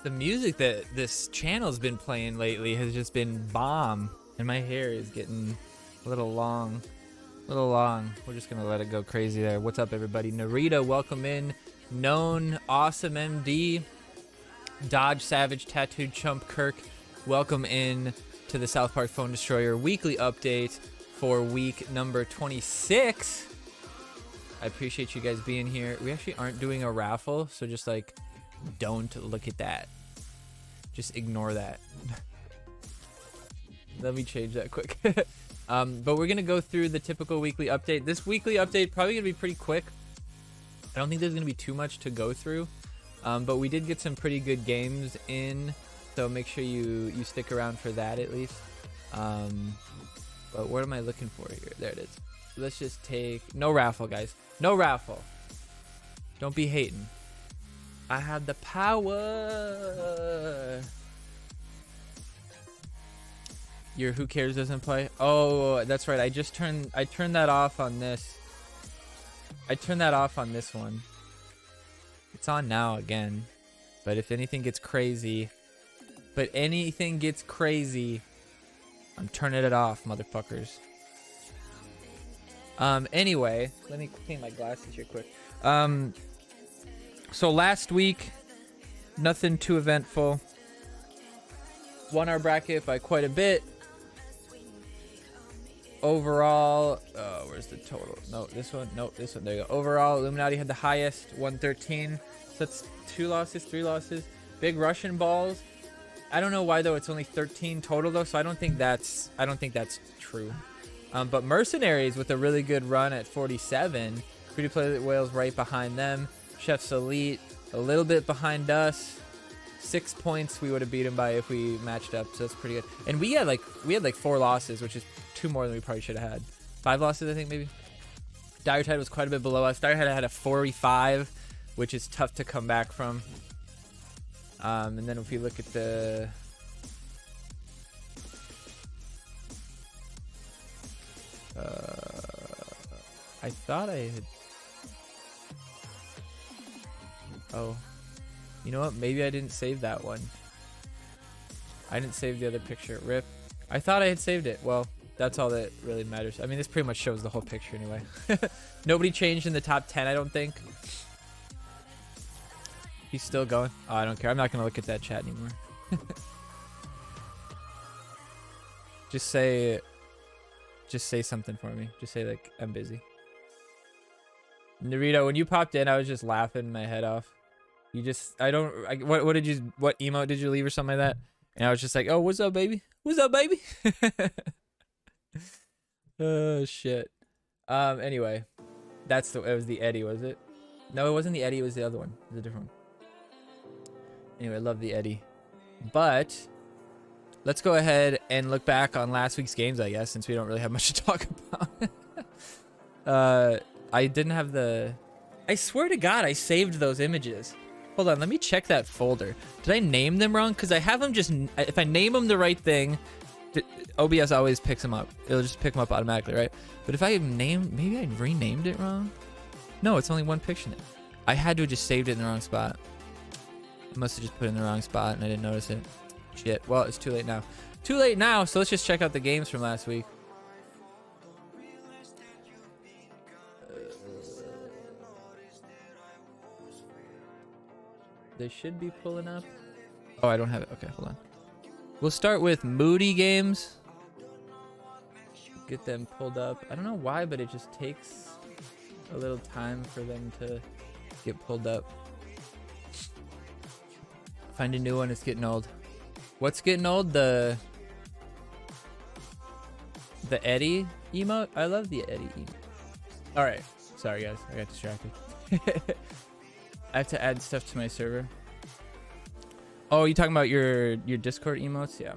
The music that this channel's been playing lately has just been bomb, and my hair is getting a little long. We're just gonna let it go crazy there. What's up, everybody? Narita, welcome in. Known Awesome MD, Dodge Savage, Tattooed Chump Kirk, welcome in to the South Park Phone Destroyer weekly update for week number 26. I appreciate you guys being here. We actually aren't doing a raffle, so just like, don't look at that. Just ignore that. Let me change that quick. But we're gonna go through the typical weekly update. This weekly update probably gonna be pretty quick. I don't think there's gonna be too much to go through, but we did get some pretty good games in, so make sure you stick around for that at least. But what am I looking for here? There it is. So let's just take no raffle, guys. No raffle. Don't be hating. I have the power. Your who cares doesn't play. Oh, that's right. I turned that off on this. I turned that off on this one. It's on now again. But if anything gets crazy, I'm turning it off, motherfuckers. Anyway, let me clean my glasses here quick. So last week, nothing too eventful. Won our bracket by quite a bit. Overall, where's the total? No, this one. No, this one. There you go. Overall, Illuminati had the highest, 113. So that's 2 losses, 3 losses. Big Russian balls. I don't know why though. It's only 13 total though, so I don't think that's true. But Mercenaries with a really good run at 47. Free to Play Whales right behind them. Chef's Elite a little bit behind us. 6 points we would have beat him by if we matched up, so that's pretty good. And we had like 4 losses, which is 2 more than we probably should have had. 5 losses, I think, maybe. Dire Tide was quite a bit below us. Dire Tide had a 45, which is tough to come back from. And then if we look at the I thought I had. Oh, you know what? Maybe I didn't save that one. I didn't save the other picture. RIP. I thought I had saved it. Well, that's all that really matters. I mean, this pretty much shows the whole picture anyway. Nobody changed in the top 10, I don't think. He's still going. Oh, I don't care. I'm not gonna look at that chat anymore. Just say something for me. Just say like, I'm busy. Narita, when you popped in, I was just laughing my head off. What emote did you leave or something like that? And I was just like, oh, what's up, baby? What's up, baby? Oh shit. Anyway, it was the Eddie, was it? No, it wasn't the Eddie, it was the other one. It was a different one. Anyway, I love the Eddie. But let's go ahead and look back on last week's games, I guess, since we don't really have much to talk about. I didn't have the... I swear to God, I saved those images. Hold on, let me check that folder. Did I name them wrong? Because I have them just... If I name them the right thing, OBS always picks them up. It'll just pick them up automatically, right? But if I name... Maybe I renamed it wrong? No, it's only one picture now. I had to have just saved it in the wrong spot. I must have just put it in the wrong spot and I didn't notice it. Shit. Well, it's too late now. Too late now, so let's just check out the games from last week. They should be pulling up. Oh, I don't have it. Okay, hold on. We'll start with Moody games. Get them pulled up. I don't know why, but it just takes a little time for them to get pulled up. Find a new one. It's getting old. What's getting old? The Eddie emote? I love the Eddie emote. Alright. Sorry, guys. I got distracted. I have to add stuff to my server. Oh, you talking about your Discord emotes? Yeah.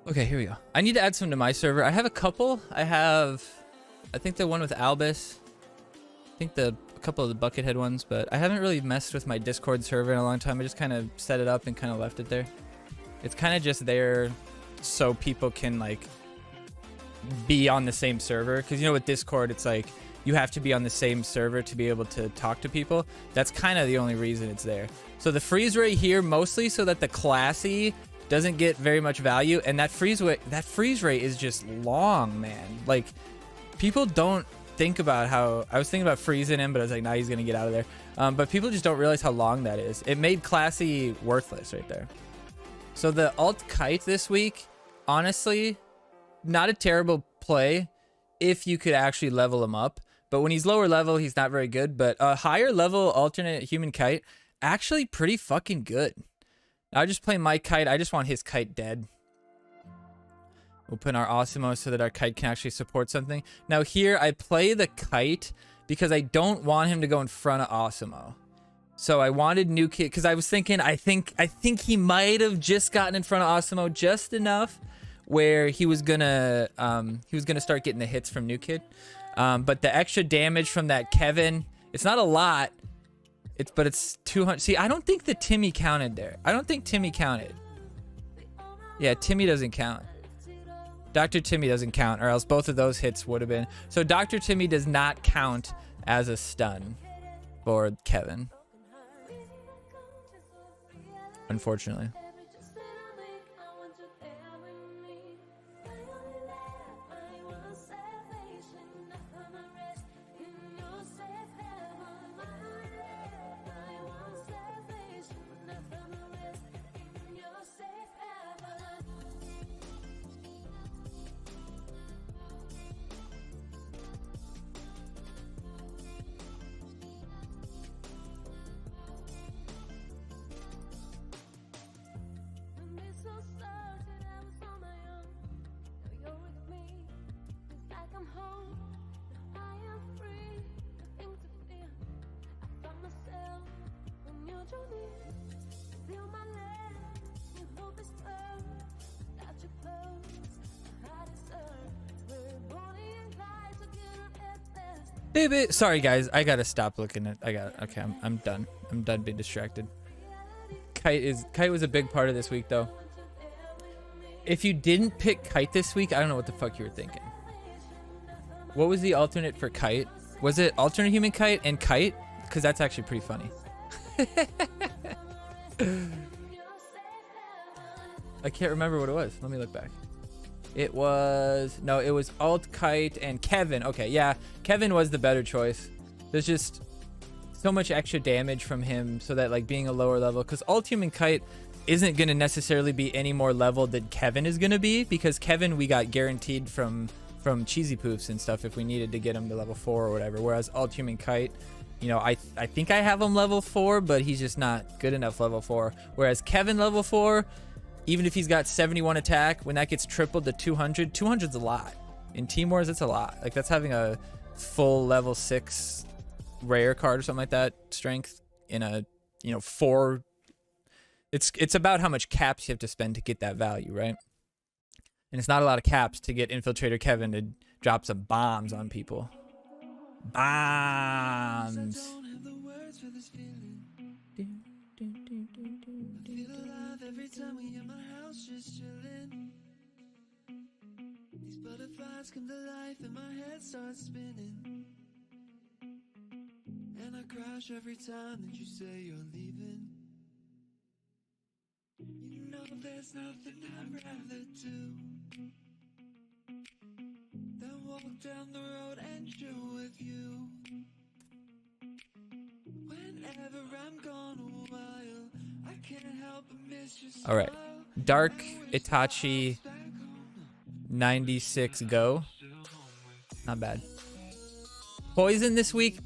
Okay, here we go. I need to add some to my server. I have a couple. I think the one with Albus. I think a couple of the Buckethead ones, but I haven't really messed with my Discord server in a long time. I just kind of set it up and kind of left it there. It's kind of just there so people can like be on the same server, because you know with Discord it's like you have to be on the same server to be able to talk to people. That's kind of the only reason it's there. So the freeze rate here mostly so that the classy doesn't get very much value, and that freeze rate is just long, man. Like, people don't think about how I was thinking about freezing him, but I was like, nah, he's gonna get out of there. But people just don't realize how long that is. It made classy worthless right there. So the alt kite this week, honestly, not a terrible play if you could actually level him up. But when he's lower level, he's not very good. But a higher level alternate human kite, actually pretty fucking good. I'll just play my kite. I just want his kite dead. We'll put in our Osimo so that our kite can actually support something. Now here, I play the kite because I don't want him to go in front of Osimo. So I wanted New Kid, because I was thinking, I think he might have just gotten in front of Osimo just enough where he was gonna start getting the hits from New Kid. But the extra damage from that Kevin, it's not a lot. But it's 200. See, I don't think the Timmy counted there. I don't think Timmy counted. Yeah, Timmy doesn't count. Dr. Timmy doesn't count, or else both of those hits would have been. So Dr. Timmy does not count as a stun for Kevin. Unfortunately. Baby, sorry guys, I gotta stop looking at. Okay, I'm done. I'm done being distracted. Kite was a big part of this week though. If you didn't pick Kite this week, I don't know what the fuck you were thinking. What was the alternate for Kite? Was it alternate human kite and Kite? Because that's actually pretty funny. I can't remember what it was. Let me look back. It was alt kite and Kevin. Okay, yeah, Kevin was the better choice. There's just so much extra damage from him, so that like being a lower level, because alt human kite isn't going to necessarily be any more level than Kevin is going to be, because Kevin we got guaranteed from cheesy poofs and stuff if we needed to get him to level 4 or whatever, whereas alt human kite, you know, I think I have him level 4, but he's just not good enough level 4, whereas Kevin level 4, even if he's got 71 attack, when that gets tripled to 200, 200's a lot. In Team Wars, it's a lot. Like, that's having a full level 6 rare card or something like that, strength, in a, you know, 4. It's about how much caps you have to spend to get that value, right? And it's not a lot of caps to get Infiltrator Kevin to drop some bombs on people. Bombs. Every time we in my house just chilling, these butterflies come to life and my head starts spinning, and I crash every time that you say you're leaving. You know there's nothing I'd rather do than walk down the road and chill with you. Whenever I'm gone a while, I can't help but miss your smile. All right, Dark Itachi 96 go. Not bad. Poison this week.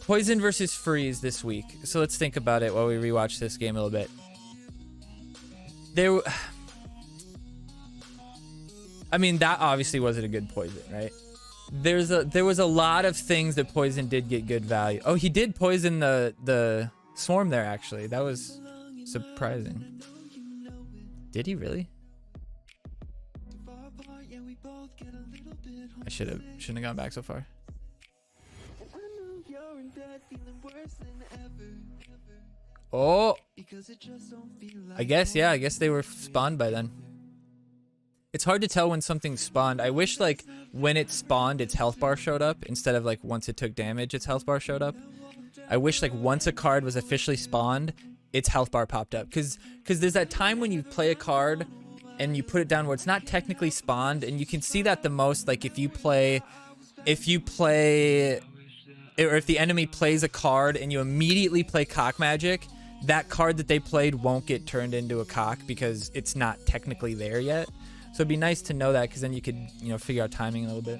Poison versus Freeze this week. So let's think about it while we rewatch this game a little bit. I mean, that obviously wasn't a good Poison, right? There was a lot of things that Poison did get good value. Oh, he did poison the swarm there, actually. That was surprising. Did he really? I shouldn't have gone back so far. Oh, I guess, yeah, I guess they were spawned by then. It's hard to tell when something spawned. I wish like when it spawned, its health bar showed up instead of like once it took damage, its health bar showed up. I wish like once a card was officially spawned, its health bar popped up. Cause there's that time when you play a card and you put it down where it's not technically spawned, and you can see that the most like if you play, or if the enemy plays a card and you immediately play cock magic, that card that they played won't get turned into a cock because it's not technically there yet. So it'd be nice to know that, because then you could, you know, figure out timing a little bit.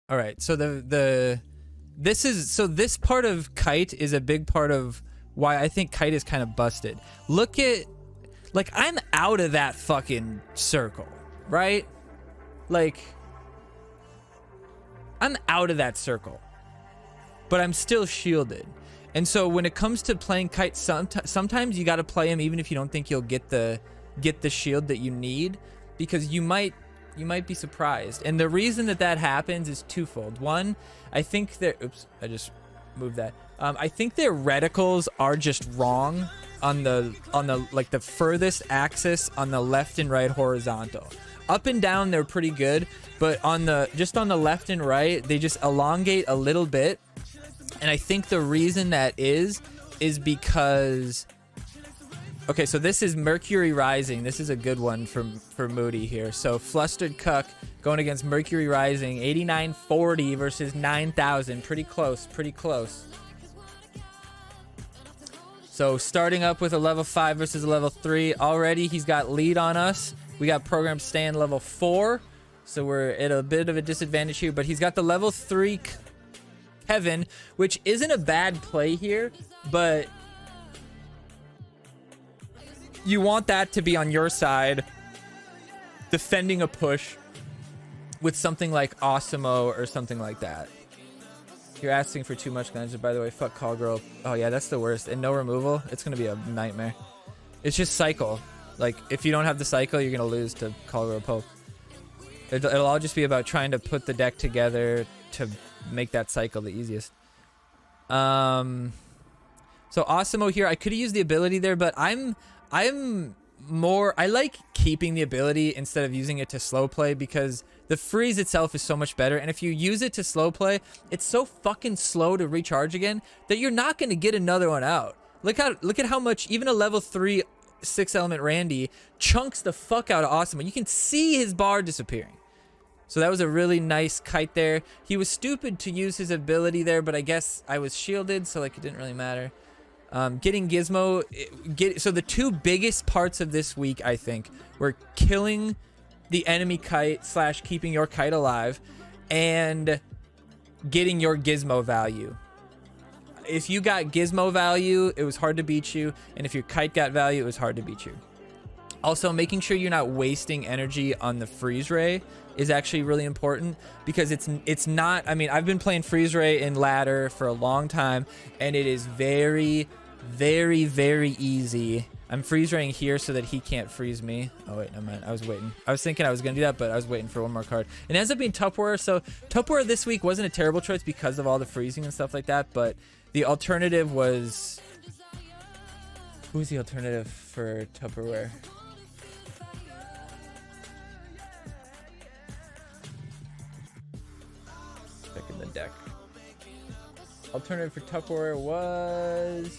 All right, so this part of Kite is a big part of why I think Kite is kind of busted. Look at, like, I'm out of that fucking circle, right? Like, I'm out of that circle, but I'm still shielded. And so when it comes to playing Kite, sometimes you got to play him even if you don't think you'll get the shield that you need, because you might be surprised. And the reason that happens is twofold. One, I think that, oops, I just moved that. I think their reticles are just wrong on the like the furthest axis on the left and right horizontal. Up and down they're pretty good, but on the left and right they just elongate a little bit. And I think the reason that is because, okay, so this is Mercury Rising. This is a good one for Moody here. So Flustered Cuck going against Mercury Rising, 8940 versus 9000. Pretty close, pretty close. So starting up with a level 5 versus a level 3. Already he's got lead on us. We got Program Stand level 4. So we're at a bit of a disadvantage here, but he's got the level 3 Kevin, which isn't a bad play here, but you want that to be on your side, defending a push with something like Osimo or something like that. You're asking for too much, Glanzer, by the way. Fuck Call Girl. Oh yeah, that's the worst. And no removal, it's gonna be a nightmare. It's just cycle. Like, if you don't have the cycle, you're gonna lose to Call Girl Poke. It'll all just be about trying to put the deck together to make that cycle the easiest. So Osimo here, I could have used the ability there, but I like keeping the ability instead of using it to slow play, because the freeze itself is so much better, and if you use it to slow play, it's so fucking slow to recharge again that you're not going to get another one out. Look at how much even a level 3 6 element Randy chunks the fuck out of Osimo. You can see his bar disappearing. So that was a really nice Kite there. He was stupid to use his ability there, but I guess I was shielded, so like it didn't really matter. Getting Gizmo, so the two biggest parts of this week, I think, were killing the enemy Kite / keeping your Kite alive, and getting your Gizmo value. If you got Gizmo value, it was hard to beat you, and if your Kite got value, it was hard to beat you. Also, making sure you're not wasting energy on the Freeze Ray is actually really important, because it's not, I mean, I've been playing Freeze Ray in ladder for a long time, and it is very, very, very easy. I'm freeze raying here so that he can't freeze me. Oh wait, never mind. I was waiting. I was thinking I was gonna do that, but I was waiting for one more card. It ends up being Tupperware. So Tupperware this week wasn't a terrible choice because of all the freezing and stuff like that, but the alternative was, who's the alternative for Tupperware? Checking the deck. Alternative for Tupperware was,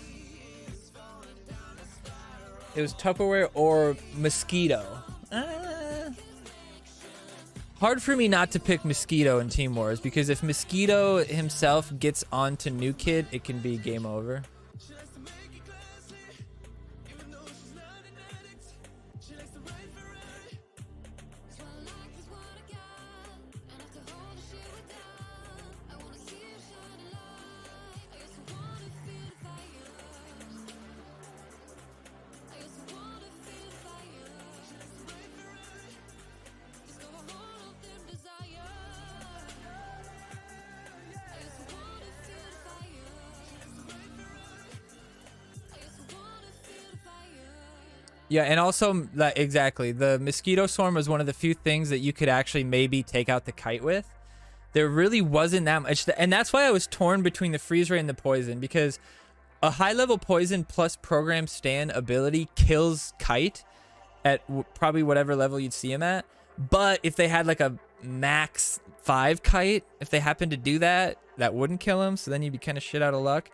it was Tupperware or Mosquito. Hard for me not to pick Mosquito in Team Wars, because if Mosquito himself gets onto New Kid, it can be game over. Yeah, and also that exactly. The mosquito swarm was one of the few things that you could actually maybe take out the kite with. There really wasn't that much, and that's why I was torn between the freeze ray and the poison, because a high level poison plus program stand ability kills kite at probably whatever level you'd see him at. But if they had like a max 5 kite, if they happened to do that, that wouldn't kill him. So then you'd be kind of shit out of luck.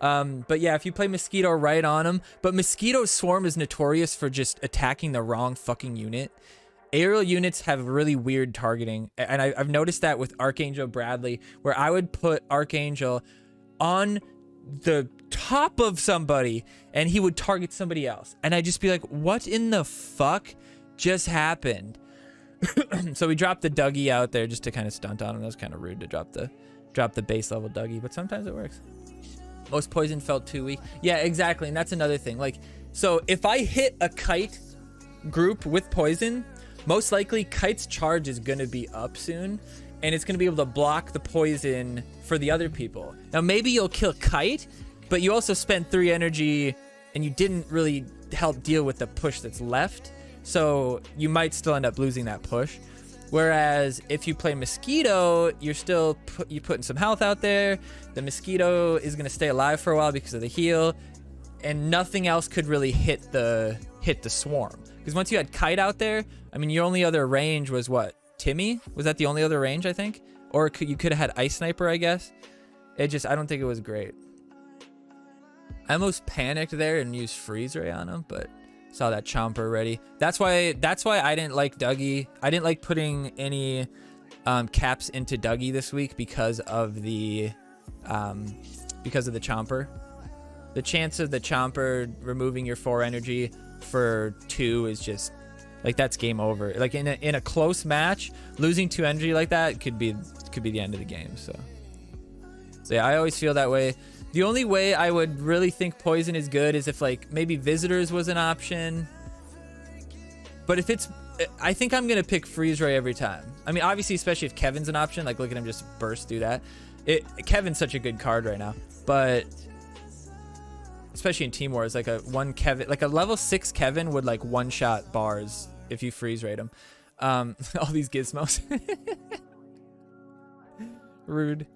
But yeah, if you play Mosquito right on him, but Mosquito Swarm is notorious for just attacking the wrong fucking unit. Aerial units have really weird targeting, and I've noticed that with Archangel Bradley, where I would put Archangel on the top of somebody and he would target somebody else, and I'd just be like, what in the fuck just happened? So we dropped the Dougie out there just to kind of stunt on him. That was kind of rude to drop the base level Dougie, but sometimes it works. Most poison felt too weak. Yeah, exactly, and that's another thing. Like, so if I hit a kite group with poison, most likely Kite's charge is going to be up soon, and it's going to be able to block the poison for the other people. Now, maybe you'll kill Kite, but you also spent 3 energy, and you didn't really help deal with the push that's left, so you might still end up losing that push. Whereas if you play Mosquito, you're still putting some health out there. The Mosquito is going to stay alive for a while because of the heal, and nothing else could really hit the swarm. Because once you had Kite out there, I mean, your only other range was what? Timmy? Was that the only other range, I think? Or you could have had Ice Sniper, I guess. I don't think it was great. I almost panicked there and used Freeze Ray on him, but saw that Chomper ready. That's why I didn't like Dougie. I didn't like putting any caps into Dougie this week because of the Chomper. The chance of the Chomper removing your 4 energy for 2 is just like, that's game over. Like in a close match, losing 2 energy like that could be the end of the game. So yeah, I always feel that way. The only way I would really think poison is good is if like maybe visitors was an option. But if it's, I think I'm gonna pick Freeze Ray every time. I mean, obviously, especially if Kevin's an option, like look at him just burst through that. Kevin's such a good card right now, but especially in Team Wars, like a level 6 Kevin would like one-shot bars if you freeze rate him. All these gizmos. Rude.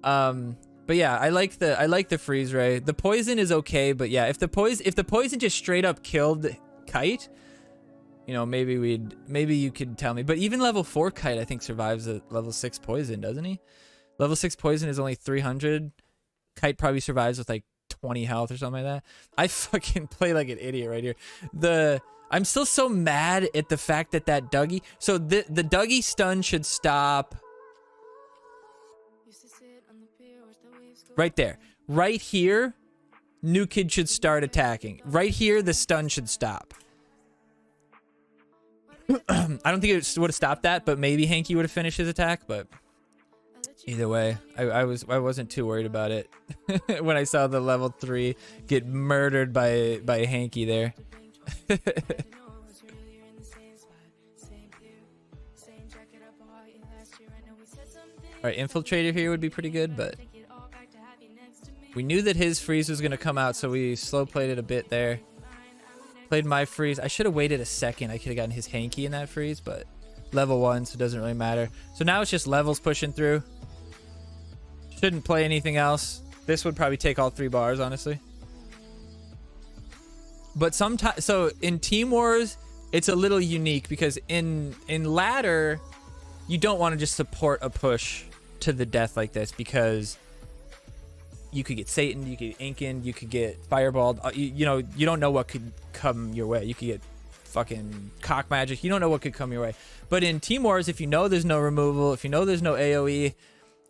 But yeah, I like the freeze ray. The poison is okay, but yeah, if the poison just straight up killed Kite, you know, maybe you could tell me. But even level 4 Kite, I think, survives a level 6 poison, doesn't he? Level 6 poison is only 300. Kite probably survives with like 20 health or something like that. I fucking play like an idiot right here. I'm still so mad at the fact that Dougie. So the Dougie stun should stop right there. Right here, New Kid should start attacking. Right here, the stun should stop. I don't think it would have stopped that, but maybe Hanky would have finished his attack. But either way, I wasn't too worried about it when I saw the level 3 get murdered by Hanky there. All right, Infiltrator here would be pretty good, but we knew that his freeze was going to come out, so we slow played it a bit there. Played my freeze. I should have waited a second. I could have gotten his Hanky in that freeze, but level 1, so it doesn't really matter. So now it's just levels pushing through. Shouldn't play anything else. This would probably take all 3 bars, honestly. But sometimes, so in Team Wars, it's a little unique because in ladder, you don't want to just support a push to the death like this, because you could get Satan, you could get Inkin, you could get Fireballed. You know, you don't know what could come your way. You could get fucking Cock Magic. You don't know what could come your way. But in Team Wars, if you know there's no removal, if you know there's no AoE,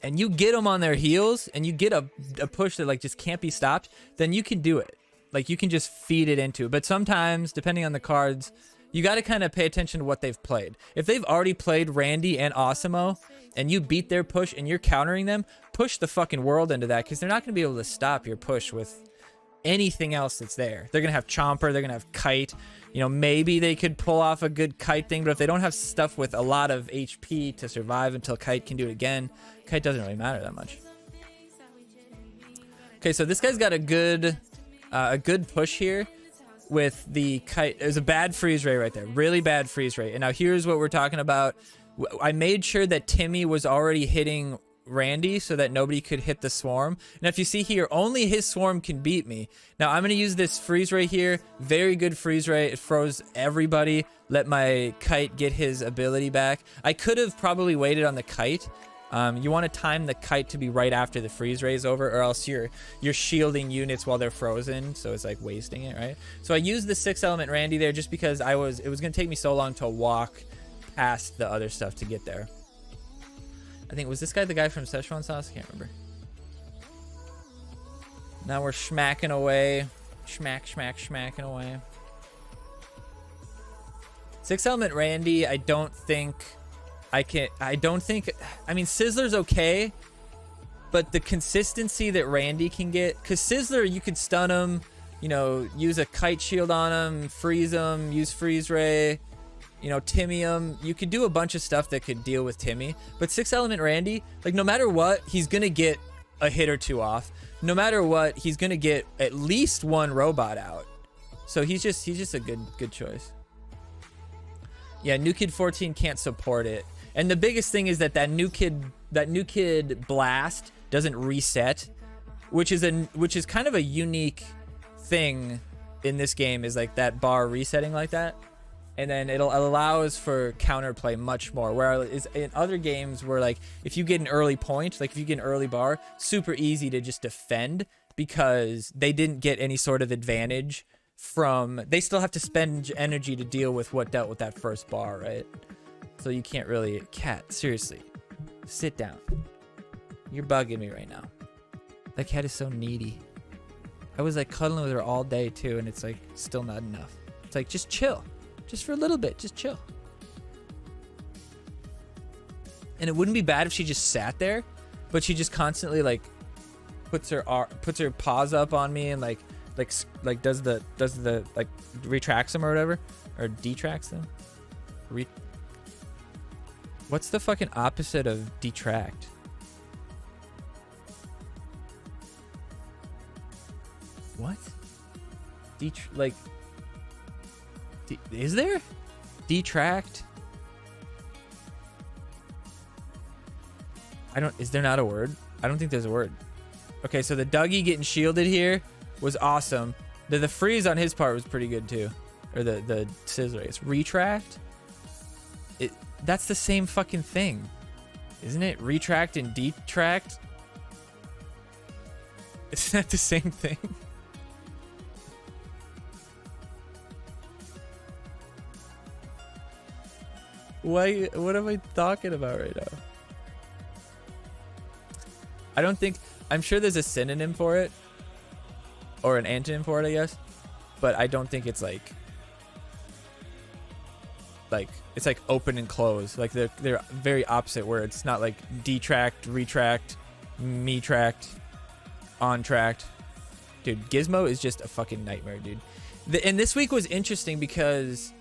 and you get them on their heels, and you get a push that like just can't be stopped, then you can do it. Like, you can just feed it into it. But sometimes, depending on the cards, you got to kind of pay attention to what they've played. If they've already played Randy and Osimo, and you beat their push and you're countering them, push the fucking world into that, because they're not going to be able to stop your push with anything else that's there. They're going to have Chomper, they're going to have Kite. You know, maybe they could pull off a good Kite thing, but if they don't have stuff with a lot of HP to survive until Kite can do it again, Kite doesn't really matter that much. Okay, so this guy's got a good push here. with the kite. There's a bad freeze rate right there. Really bad freeze rate. And now here's what we're talking about. I made sure that Timmy was already hitting Randy so that nobody could hit the swarm. Now if you see here, only his swarm can beat me. Now I'm going to use this freeze rate here. Very good freeze rate. It froze everybody. Let my kite get his ability back. I could have probably waited on the kite. You want to time the kite to be right after the freeze rate is over, or else you're shielding units while they're frozen, so it's like wasting it, right? So I used the 6 element Randy there just because it was going to take me so long to walk past the other stuff to get there. I think, was this guy the guy from Szechuan sauce? I can't remember. Now we're smacking away. Smacking away. 6 element Randy, I mean, Sizzler's okay, but the consistency that Randy can get, because Sizzler, you could stun him, you know, use a kite shield on him, freeze him, use freeze ray, you know, Timmy him. You could do a bunch of stuff that could deal with Timmy, but 6 element Randy, like, no matter what, he's gonna get a hit or two off. No matter what, he's gonna get at least one robot out. So he's just a good choice. Yeah, New Kid 14 can't support it. And the biggest thing is that New Kid blast doesn't reset, which is kind of a unique thing in this game, is like that bar resetting like that. And then it allows for counterplay much more. Whereas in other games where, like, if you get an early point, like if you get an early bar, super easy to just defend because they didn't get any sort of advantage from, they still have to spend energy to deal with what dealt with that first bar, right? So you can't really, cat, seriously, sit down. You're bugging me right now. That cat is so needy. I was like cuddling with her all day too, and it's like still not enough. It's like, just chill. Just for a little bit, just chill. And it wouldn't be bad if she just sat there, but she just constantly like puts her paws up on me and like does the like retracts them or whatever, or detracts them. What's the fucking opposite of detract? What? Is there? Detract? Is there not a word? I don't think there's a word. Okay, so the Dougie getting shielded here was awesome. The freeze on his part was pretty good too. Or the scissor race. Retract? That's the same fucking thing. Isn't it? Retract and detract? Isn't that the same thing? Why? What am I talking about right now? I'm sure there's a synonym for it. Or an antonym for it, I guess. But I don't think it's like it's like open and close. Like they're very opposite words. It's not like detract, retract, me-tract, on-tract. Dude, Gizmo is just a fucking nightmare, dude. And this week was interesting because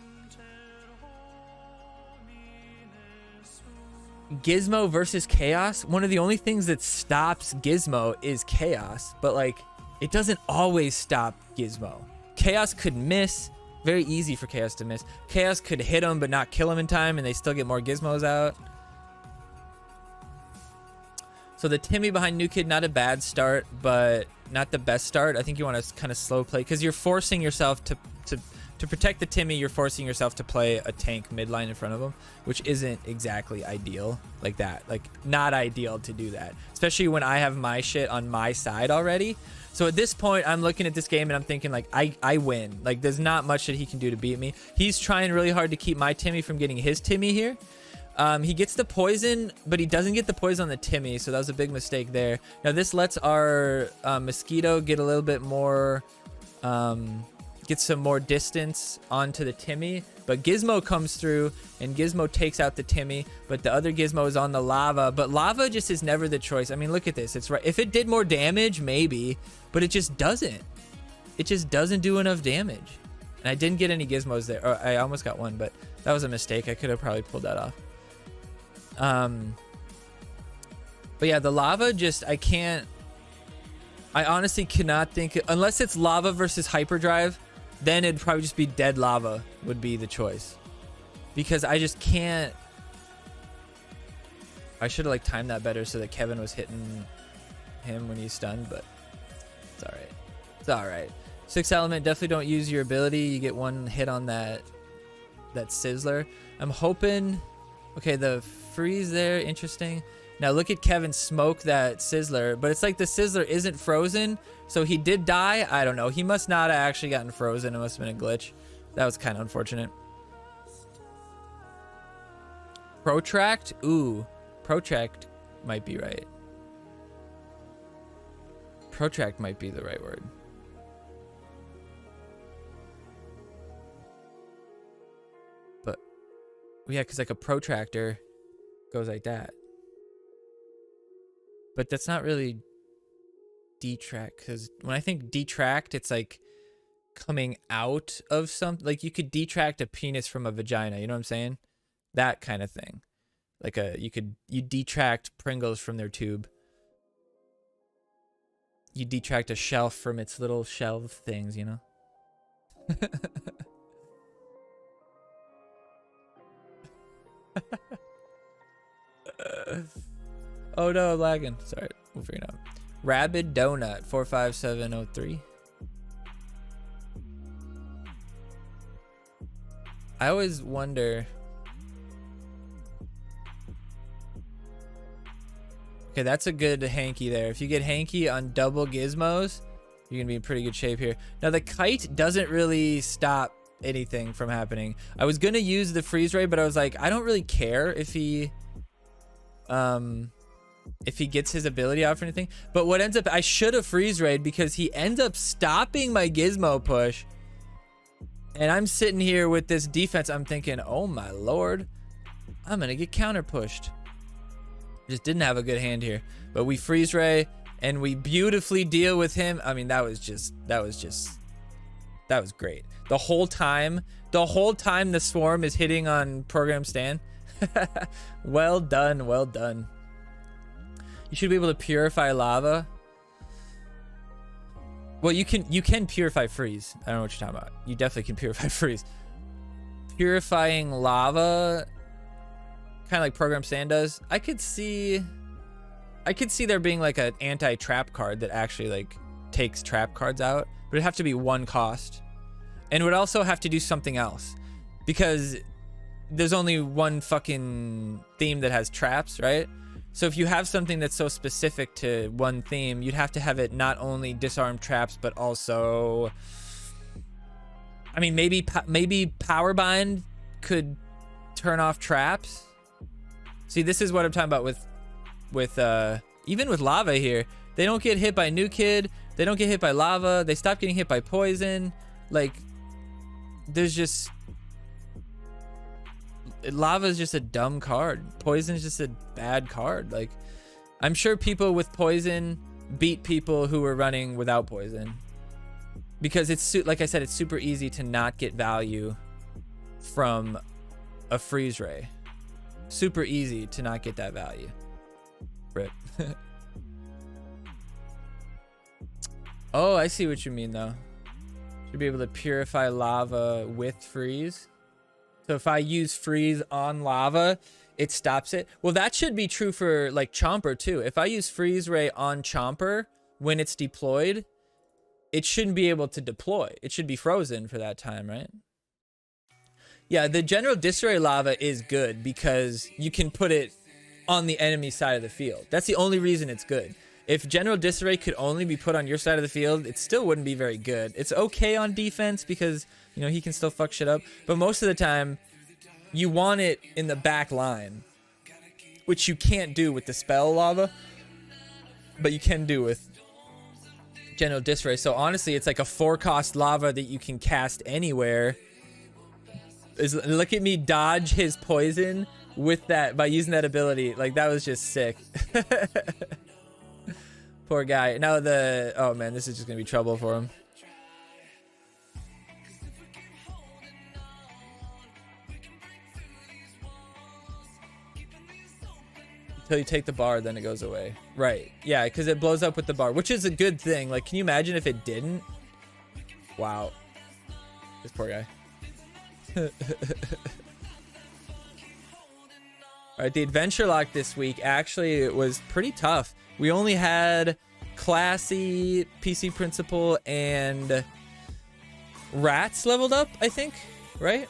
Gizmo versus Chaos, one of the only things that stops Gizmo is Chaos, but like it doesn't always stop Gizmo. Chaos could miss, very easy for Chaos to miss. Chaos could hit him but not kill him in time and they still get more Gizmos out. So the Timmy behind New Kid, not a bad start, but not the best start. I think you want to kind of slow play because you're forcing yourself to protect the Timmy, you're forcing yourself to play a tank midline in front of him, which isn't exactly ideal like that. Like, not ideal to do that, especially when I have my shit on my side already. So at this point, I'm looking at this game and I'm thinking, like, I win. Like, there's not much that he can do to beat me. He's trying really hard to keep my Timmy from getting his Timmy here. He gets the poison, but he doesn't get the poison on the Timmy, so that was a big mistake there. Now, this lets our Mosquito get a little bit more... get some more distance onto the Timmy, but Gizmo comes through and Gizmo takes out the Timmy, but the other Gizmo is on the lava, but lava just is never the choice. I mean, look at this. It's right. If it did more damage, maybe, but it just doesn't. It just doesn't do enough damage. And I didn't get any Gizmos there. Or I almost got one, but that was a mistake. I could have probably pulled that off. But yeah, the lava just, I honestly cannot think, unless it's lava versus hyperdrive. then it'd probably just be dead lava would be the choice. Because I just can't. I should have like timed that better so that Kevin was hitting him when he's stunned, but it's all right. It's all right. 6 element, definitely don't use your ability. You get one hit on that Sizzler. I'm hoping. Okay, the freeze there, interesting. Now look at Kevin smoke that Sizzler, but it's like the Sizzler isn't frozen, so he did die. I don't know. He must not have actually gotten frozen. It must have been a glitch. That was kind of unfortunate. Protract? Ooh, protract might be right. Protract might be the right word. But yeah, because like a protractor goes like that. But that's not really detract, because when I think detract, it's like coming out of something. Like you could detract a penis from a vagina, you know what I'm saying? That kind of thing. Like you detract Pringles from their tube. You detract a shelf from its little shelf things, you know? Oh no, I'm lagging. Sorry, we'll figure it out. Rabid Donut 45703. I always wonder. Okay, that's a good hanky there. If you get hanky on double gizmos, you're gonna be in pretty good shape here. Now the kite doesn't really stop anything from happening. I was gonna use the freeze ray, but I was like, I don't really care if he gets his ability out for anything. But what ends up, I should have freeze rayed because he ends up stopping my gizmo push. And I'm sitting here with this defense. I'm thinking, oh my lord, I'm gonna get counter pushed. Just didn't have a good hand here, but we freeze ray and we beautifully deal with him. I mean, that was great. The whole time the swarm is hitting on program Stan. Well done, well done. You should be able to purify lava. Well, you can purify freeze. I don't know what you're talking about. You definitely can purify freeze. Purifying lava, kind of like program Sand does. I could see there being like an anti-trap card that actually like takes trap cards out, but it'd have to be one cost, and it would also have to do something else because there's only one fucking theme that has traps, right? So if you have something that's so specific to one theme, you'd have to have it not only disarm traps, but also, I mean, maybe Powerbind could turn off traps. See, this is what I'm talking about with even with lava here. They don't get hit by New Kid. They don't get hit by lava. They stop getting hit by poison. Like, there's just, lava is just a dumb card. Poison is just a bad card. Like, I'm sure people with poison beat people who were running without poison because it's like I said, it's super easy to not get value from a freeze ray. Super easy to not get that value. Rip. Oh, I see what you mean though. Should be able to purify lava with freeze. So if I use freeze on lava, it stops it. Well, that should be true for like Chomper too. If I use freeze ray on Chomper when it's deployed, it shouldn't be able to deploy. It should be frozen for that time, right? Yeah, the general disarray lava is good because you can put it on the enemy side of the field. That's the only reason it's good. If general disarray could only be put on your side of the field, it still wouldn't be very good. It's okay on defense because, you know, he can still fuck shit up. But most of the time, you want it in the back line, which you can't do with the spell lava, but you can do with general disarray. So honestly, it's like a 4-cost lava that you can cast anywhere. Look at me dodge his poison with that by using that ability. Like, that was just sick. Poor guy. Now oh man, this is just gonna be trouble for him. Until you take the bar, then it goes away. Right. Yeah, because it blows up with the bar, which is a good thing. Like, can you imagine if it didn't? Wow. This poor guy. All right, the adventure lock this week actually was pretty tough. We only had Classy, PC Principal, and Rats leveled up, I think, right?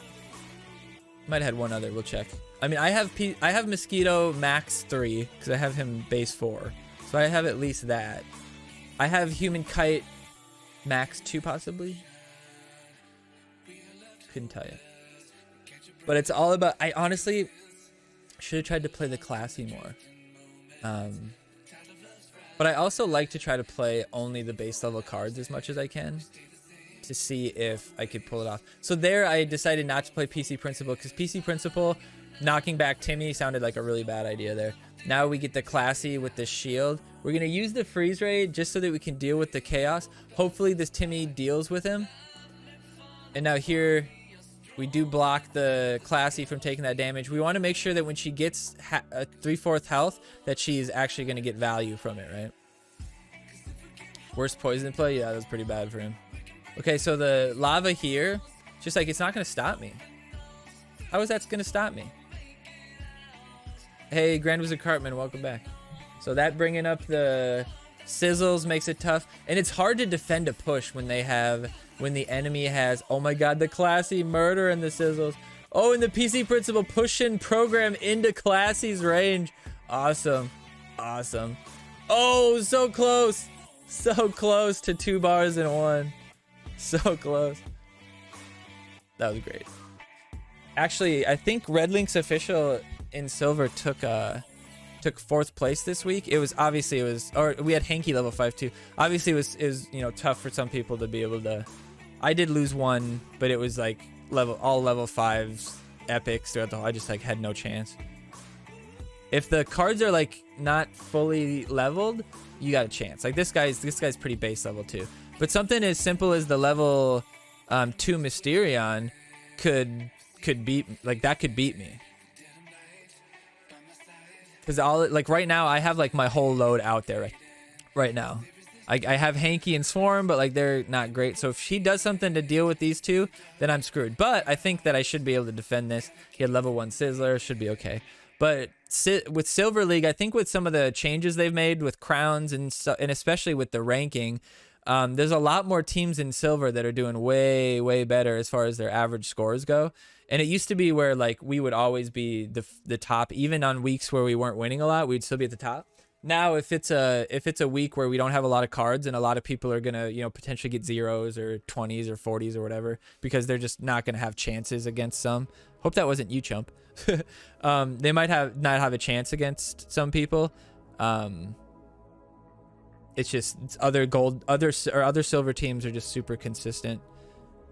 Might have had one other, we'll check. I mean, I have Mosquito max 3 because I have him base 4. So I have at least that. I have Human Kite max 2 possibly. Couldn't tell you. But it's all about, I honestly should have tried to play the Classy more. But I also like to try to play only the base level cards as much as I can to see if I could pull it off. So there I decided not to play PC Principal because PC Principal knocking back Timmy sounded like a really bad idea there. Now we get the Classy with the shield. We're going to use the freeze ray just so that we can deal with the chaos. Hopefully this Timmy deals with him. And now here we do block the Classy from taking that damage. We want to make sure that when she gets 3/4 health that she's actually going to get value from it, right? Worst poison play? Yeah, that was pretty bad for him. Okay, so the lava here, just like, it's not going to stop me. How is that going to stop me? Hey, Grand Wizard Cartman, welcome back. So that bringing up the sizzles makes it tough. And it's hard to defend a push when they have, when the enemy has, oh my god, the Classy murder and the sizzles. Oh, and the PC Principal pushing program into Classy's range. Awesome. Awesome. Oh, so close. So close to 2 bars in 1. So close. That was great. Actually, I think Red Link's official in silver took 4th place this week. It was obviously, or we had Hanky level 5 too. Obviously it was you know, tough for some people to be able to. I did lose 1, but it was like all level 5s epics throughout the whole. I just like had no chance. If the cards are like not fully leveled, you got a chance. Like this guy's pretty base level too. But something as simple as the level 2 Mysterion could beat, like that could beat me. Cause like right now I have like my whole load out there right now. I have Hanky and Swarm, but like they're not great. So if she does something to deal with these two, then I'm screwed. But I think that I should be able to defend this. He had level 1 Sizzler, should be okay. But with Silver League, I think with some of the changes they've made with crowns and especially with the ranking, there's a lot more teams in Silver that are doing way, way better as far as their average scores go. And it used to be where like we would always be the top, even on weeks where we weren't winning a lot, we'd still be at the top. Now, if it's a week where we don't have a lot of cards and a lot of people are gonna, you know, potentially get 0s or 20s or 40s or whatever because they're just not gonna have chances against some. Hope that wasn't you, chump. They might not have a chance against some people. It's just other silver teams are just super consistent.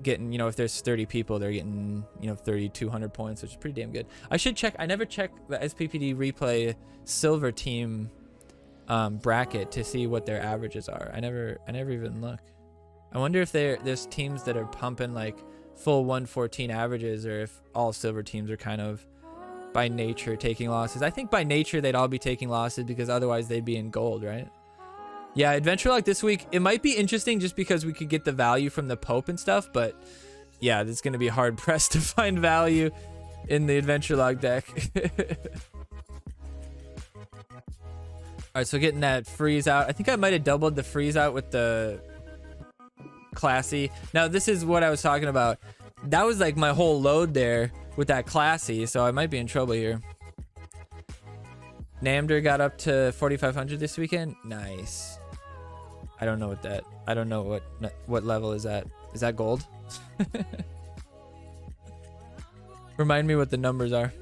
Getting, you know, if there's 30 people, they're getting, you know, 3,200 points, which is pretty damn good. I should check. I never checked the SPPD Replay silver team bracket to see what their averages are. I never even look. I wonder if there's teams that are pumping like full 114 averages, or if all silver teams are kind of by nature taking losses. I think by nature they'd all be taking losses because otherwise they'd be in gold, right? Yeah, Adventure Log this week, it might be interesting just because we could get the value from the Pope and stuff, but yeah, it's going to be hard pressed to find value in the Adventure Log deck. Alright, so getting that freeze out. I think I might have doubled the freeze out with the Classy. Now, this is what I was talking about. That was like my whole load there with that Classy, so I might be in trouble here. Namder got up to 4,500 this weekend. Nice. I don't know what level is that. Is that gold? Remind me what the numbers are.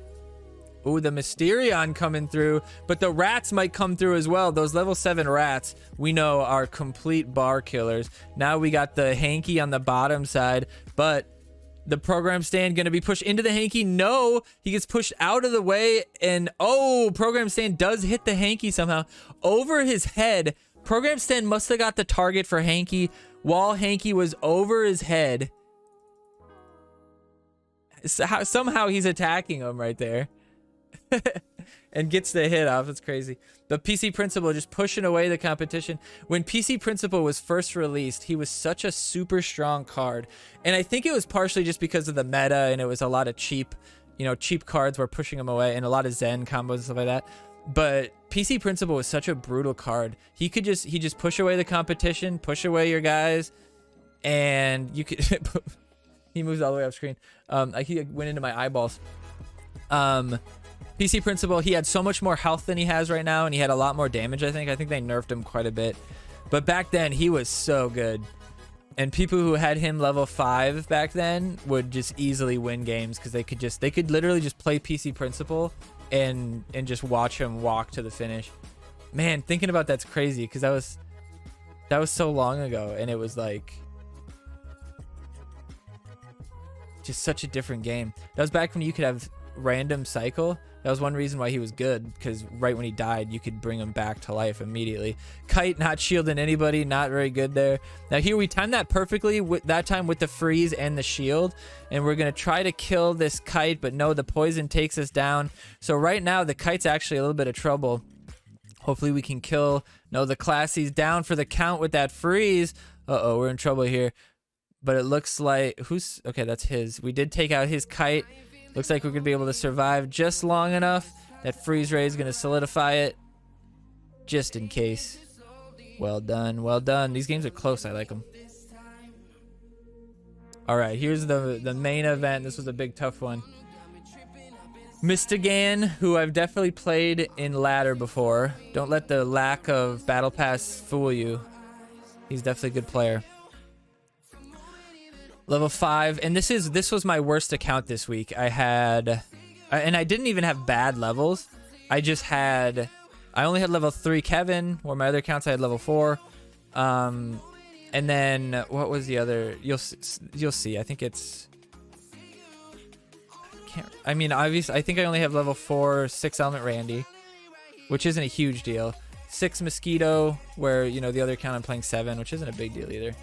Ooh, the Mysterion coming through, but the rats might come through as well. Those level 7 rats we know are complete bar killers. Now we got the Hanky on the bottom side, but the program stand gonna be pushed into the Hanky. No, he gets pushed out of the way, and oh, program stand does hit the Hanky somehow over his head. Program stand must have got the target for Hanky while Hanky was over his head. Somehow he's attacking him right there. and gets the hit off. It's crazy. But PC Principal just pushing away the competition. When PC Principal was first released, he was such a super strong card. And I think it was partially just because of the meta, and it was a lot of cheap, cheap cards were pushing him away, and a lot of Zen combos and stuff like that. But PC Principal was such a brutal card. He just push away the competition, push away your guys, and you could... He moves all the way up screen. He went into my eyeballs. PC Principal, he had so much more health than he has right now, and he had a lot more damage, I think. I think they nerfed him quite a bit. But back then, he was so good. And people who had him level 5 back then would just easily win games because they could literally just play PC Principal and just watch him walk to the finish. Man, thinking about that's crazy because that was so long ago, and it was like just such a different game. That was back when you could have random cycle. That was one reason why he was good, because right when he died, you could bring him back to life immediately. Kite not shielding anybody, not very good there. Now here we timed that perfectly with that time with the freeze and the shield, and we're gonna try to kill this kite, but no, the poison takes us down. So right now the kite's actually a little bit of trouble. Hopefully we can kill. No, the Classy's down for the count with that freeze. Uh-oh, we're in trouble here. But it looks like okay, that's his. We did take out his kite. Looks like we're gonna be able to survive just long enough. That freeze ray is gonna solidify it, just in case. Well done, well done. These games are close. I like them. All right, here's the main event. This was a big tough one. Mystigan, who I've definitely played in ladder before. Don't let the lack of battle pass fool you. He's definitely a good player. Level 5, and this was my worst account this week. I had, and I didn't even have bad levels. I only had level 3 Kevin, where my other accounts I had level 4. And then what was the other? You'll see. I think it's. I mean, obviously, I think I only have level 4 6 Element Randy, which isn't a huge deal. 6 Mosquito, where the other account I'm playing 7, which isn't a big deal either.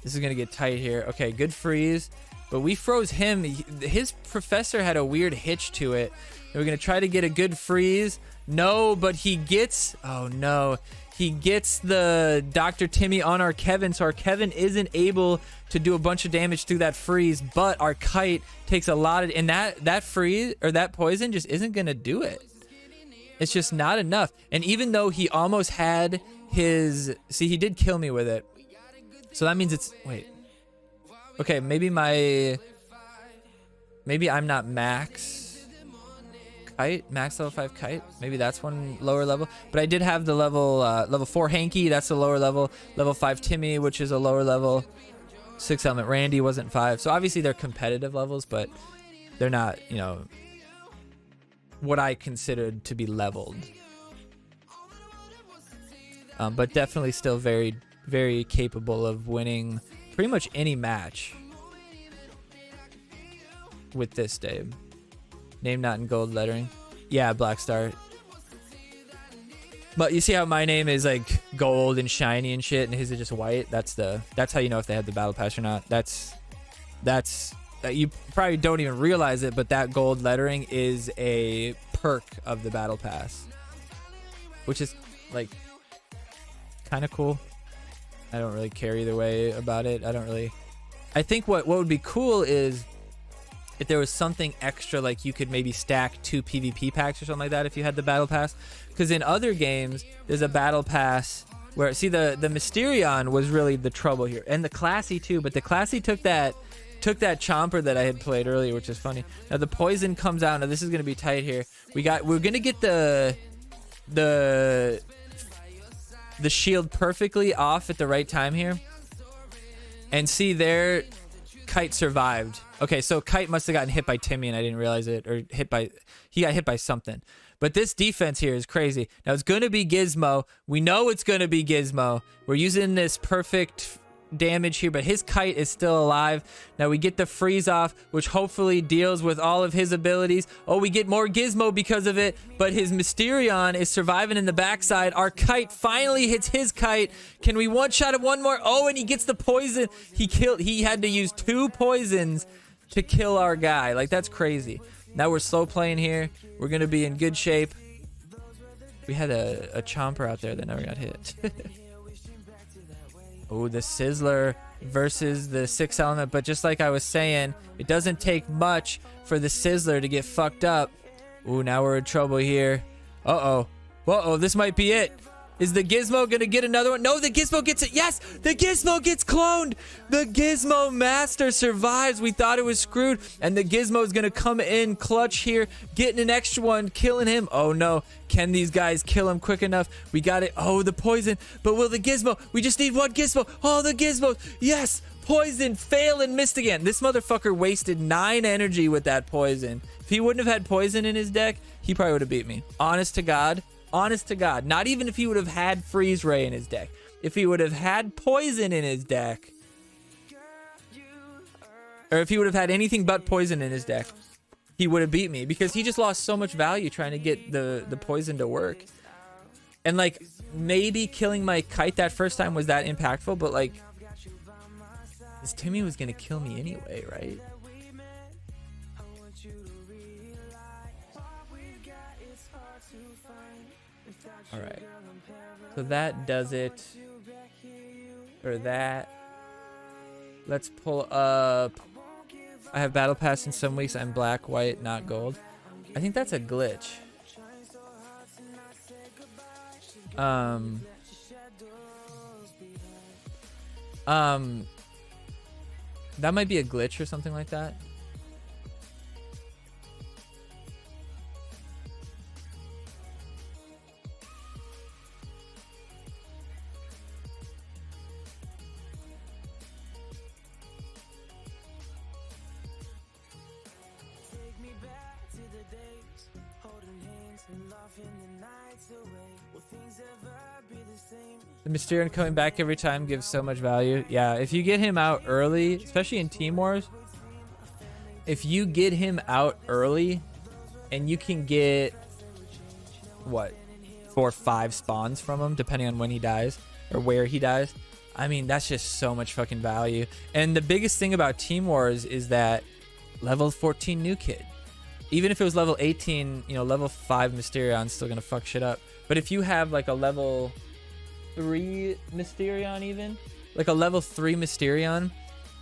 This is gonna get tight here. Okay, good freeze, but we froze him. His professor had a weird hitch to it. We're gonna try to get a good freeze. No, but he gets. Oh no, he gets the Dr. Timmy on our Kevin, so our Kevin isn't able to do a bunch of damage through that freeze. But our kite takes a lot of, and that freeze or that poison just isn't gonna do it. It's just not enough. And even though he almost had his, see, he did kill me with it. So that means it's, wait. Okay, maybe I'm not max kite, max level 5 kite. Maybe that's one lower level. But I did have the level 4 Hanky, that's a lower level. Level 5 Timmy, which is a lower level. 6 Element Randy wasn't 5. So obviously they're competitive levels, but they're not, what I considered to be leveled. But definitely still very, very capable of winning pretty much any match with this Dave. Name not in gold lettering. Yeah, Black Star. But you see how my name is like gold and shiny and shit, and his is just white? That's how you know if they have the battle pass or not. That's you probably don't even realize it, but that gold lettering is a perk of the battle pass, which is like kind of cool. I don't really care either way about it. I think what would be cool is if there was something extra, like you could maybe stack 2 PvP packs or something like that if you had the battle pass. Because in other games, there's a battle pass where, see, the Mysterion was really the trouble here, and the Classy too. But the Classy took that Chomper that I had played earlier, which is funny. Now the poison comes out. Now this is gonna be tight here. We're gonna get the shield perfectly off at the right time here. And see there, Kite survived. Okay, so Kite must have gotten hit by Timmy and I didn't realize it, or he got hit by something. But this defense here is crazy. Now it's gonna be Gizmo. We know it's gonna be Gizmo. We're using this perfect damage here, but his kite is still alive. Now we get the freeze off, which hopefully deals with all of his abilities. Oh, we get more Gizmo because of it, but his Mysterion is surviving in the backside. Our kite finally hits his kite. Can we one-shot it one more? Oh, and he gets the poison. He had to use 2 poisons to kill our guy. Like, that's crazy. Now we're slow playing here. We're going to be in good shape. We had a Chomper out there that never got hit. Oh, the Sizzler versus the 6 element. But just like I was saying, it doesn't take much for the Sizzler to get fucked up. Ooh, now we're in trouble here. Uh-oh. Uh-oh, this might be it. Is the Gizmo gonna get another one? No, the Gizmo gets it. Yes, the Gizmo gets cloned. The Gizmo Master survives. We thought it was screwed. And the Gizmo's gonna come in clutch here, getting an extra one, killing him. Oh no, can these guys kill him quick enough? We got it. Oh, the poison. But will the Gizmo? We just need one Gizmo. Oh, the Gizmo. Yes, poison. Fail and missed again. This motherfucker wasted 9 energy with that poison. If he wouldn't have had poison in his deck, he probably would have beat me. Honest to God. Honest to God, not even if he would have had Freeze Ray in his deck. If he would have had poison in his deck, or if he would have had anything but poison in his deck, he would have beat me because he just lost so much value trying to get the poison to work. And like, maybe killing my Kite that first time was that impactful, but like, this Timmy was gonna kill me anyway, right? All right, so that does it, or that. Let's pull up. I have Battle Pass in some weeks. I'm black, white, not gold. I think that's a glitch. That might be a glitch or something like that. The Mysterion coming back every time gives so much value. Yeah, if you get him out early, especially in Team Wars, if you get him out early and you can get, what, 4 or 5 spawns from him, depending on when he dies or where he dies, I mean, that's just so much fucking value. And the biggest thing about Team Wars is that level 14 new kid. Even if it was level 18, you know, level 5 Mysterion's still gonna fuck shit up. But if you have like a level 3 Mysterion, even like a level 3 Mysterion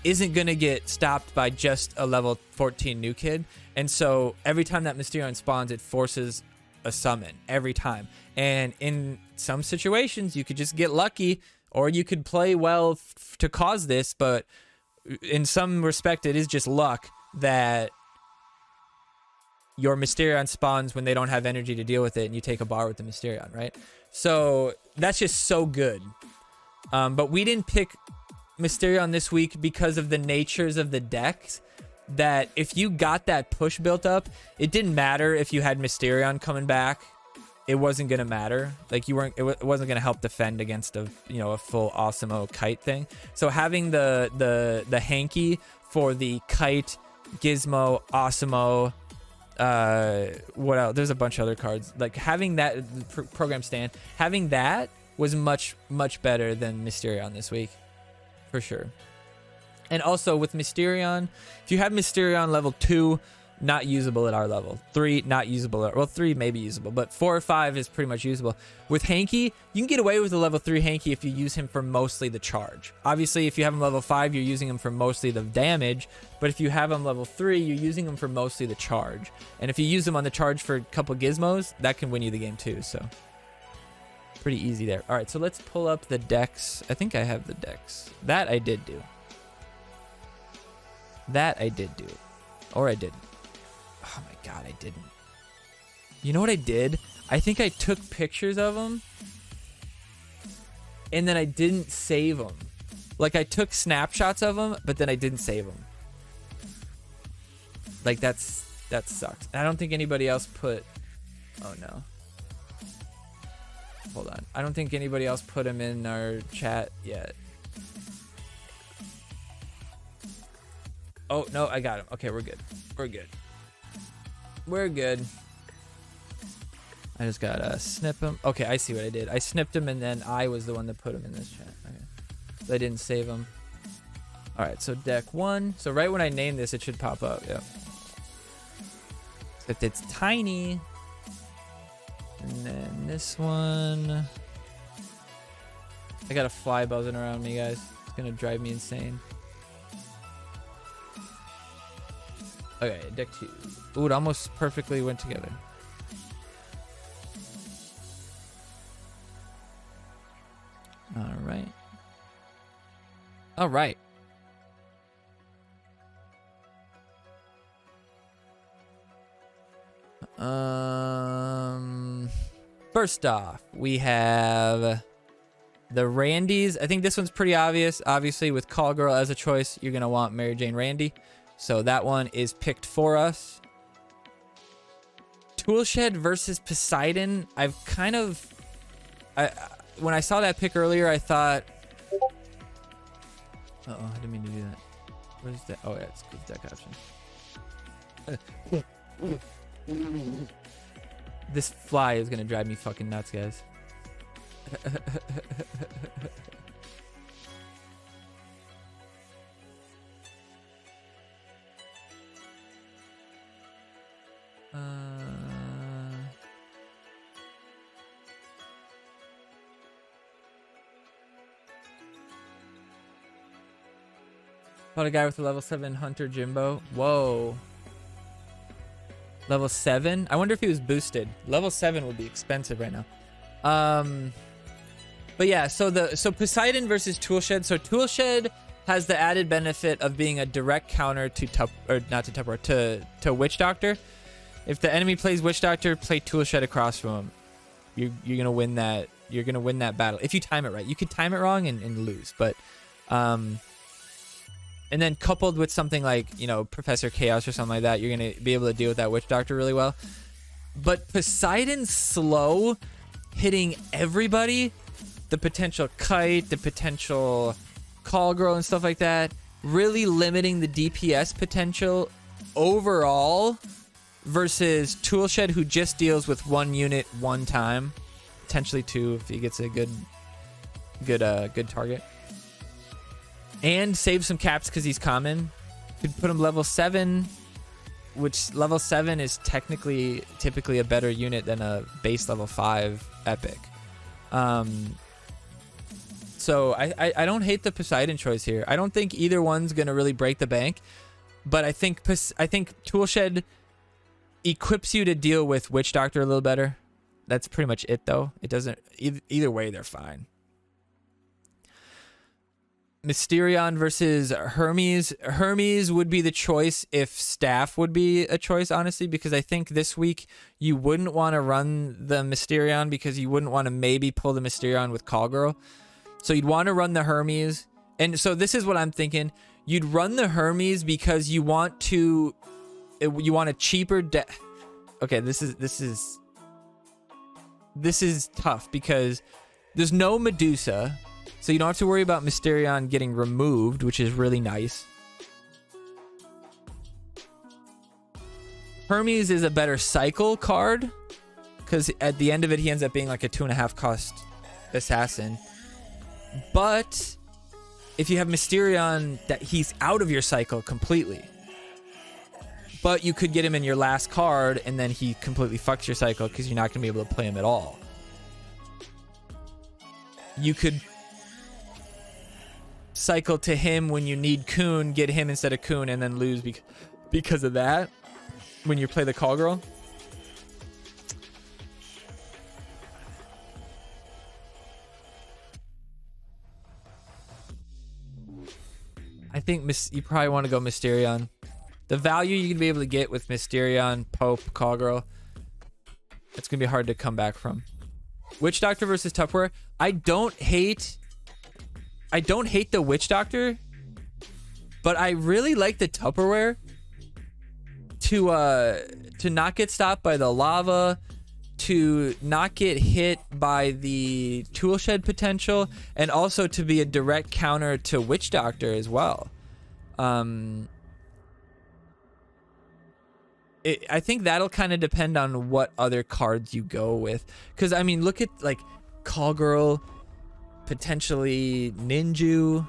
isn't gonna get stopped by just a level 14 new kid. And so every time that Mysterion spawns, it forces a summon every time. And in some situations, you could just get lucky, or you could play well to cause this. But in some respect, it is just luck that your Mysterion spawns when they don't have energy to deal with it, and you take a bar with the Mysterion, right? So that's just so good. But we didn't pick Mysterion this week because of the natures of the decks, that if you got that push built up, it didn't matter if you had Mysterion coming back. It wasn't gonna matter. Like, you weren't, it wasn't gonna help defend against a, you know, a full Awesemo Kite thing. So having the hanky for the Kite, Gizmo, Awesemo, what else? There's a bunch of other cards. Like, having that program stand, having that was much better than Mysterion this week, for sure. And also with Mysterion, if you have Mysterion level 2, not usable at our level. 3, not usable. Well, 3 may be usable, but 4 or 5 is pretty much usable. With Hanky, you can get away with a level 3 Hanky if you use him for mostly the charge. Obviously, if you have him level 5, you're using him for mostly the damage, but if you have him level 3, you're using him for mostly the charge. And if you use him on the charge for a couple gizmos, that can win you the game too, so pretty easy there. All right, so let's pull up the decks. I think I have the decks. That I did do. That I did do. Or I didn't. Oh my god, I didn't. You know what I did? I think I took pictures of them and then I didn't save them. Like, I took snapshots of them, but then I didn't save them. Like, that sucks. I don't think anybody else put... Oh no. Hold on. I don't think anybody else put them in our chat yet. Oh, no, I got him. Okay, we're good. We're good. We're good. I just gotta snip him. Okay, I see what I did. I snipped him, and then I was the one that put him in this chat. Okay. So I didn't save him. All right, so deck 1. So right when I name this, it should pop up. Yep. Except it's tiny. And then this one. I got a fly buzzing around me, guys. It's gonna drive me insane. Okay, deck 2. Ooh, it almost perfectly went together. All right. All right. First off, we have the Randys. I think this one's pretty obvious. Obviously, with Call Girl as a choice, you're gonna want Mary Jane Randy. So that one is picked for us. Toolshed versus Poseidon. I've kind of... when I saw that pick earlier, I thought... Uh-oh, I didn't mean to do that. Where's that? Oh, yeah, it's deck option. This fly is going to drive me fucking nuts, guys. Fought a guy with a level 7 Hunter Jimbo. Whoa. Level 7? I wonder if he was boosted. Level 7 would be expensive right now. But yeah, so Poseidon versus Toolshed. So Toolshed has the added benefit of being a direct counter to Witch Doctor. If the enemy plays Witch Doctor, play Toolshed across from him. You're gonna win that. You're gonna win that battle if you time it right. You could time it wrong and lose, but and then coupled with something like, you know, Professor Chaos or something like that, you're going to be able to deal with that Witch Doctor really well. But Poseidon's slow, hitting everybody, the potential Kite, the potential Call Girl and stuff like that, really limiting the DPS potential overall versus Toolshed, who just deals with one unit one time, potentially two if he gets a good target. And save some caps because he's common. Could put him level 7, which level 7 is typically a better unit than a base level 5 epic. So I don't hate the Poseidon choice here. I don't think either one's gonna really break the bank, but I think Toolshed equips you to deal with Witch Doctor a little better. That's pretty much it, though. It doesn't either way. They're fine. Mysterion versus Hermes. Hermes would be the choice if Staff would be a choice, honestly, because I think this week you wouldn't want to run the Mysterion because you wouldn't want to maybe pull the Mysterion with Call Girl. So you'd want to run the Hermes. And so this is what I'm thinking. You'd run the Hermes because you want a cheaper Okay, this is tough because there's no Medusa. So you don't have to worry about Mysterion getting removed, which is really nice. Hermes is a better cycle card because at the end of it, he ends up being like a 2.5 cost assassin. But if you have Mysterion, that he's out of your cycle completely. But you could get him in your last card and then he completely fucks your cycle because you're not going to be able to play him at all. You could cycle to him when you need Kun, get him instead of Kun, and then lose because of that when you play the Call Girl. I think you probably want to go Mysterion. The value you can be able to get with Mysterion, Pope, Call Girl, it's going to be hard to come back from. Witch Doctor versus Tupperware. I don't hate the Witch Doctor, but I really like the Tupperware to not get stopped by the lava, to not get hit by the Toolshed potential, and also to be a direct counter to Witch Doctor as well. I think that'll kind of depend on what other cards you go with. Because, I mean, look at, like, Call Girl, potentially Ninjew.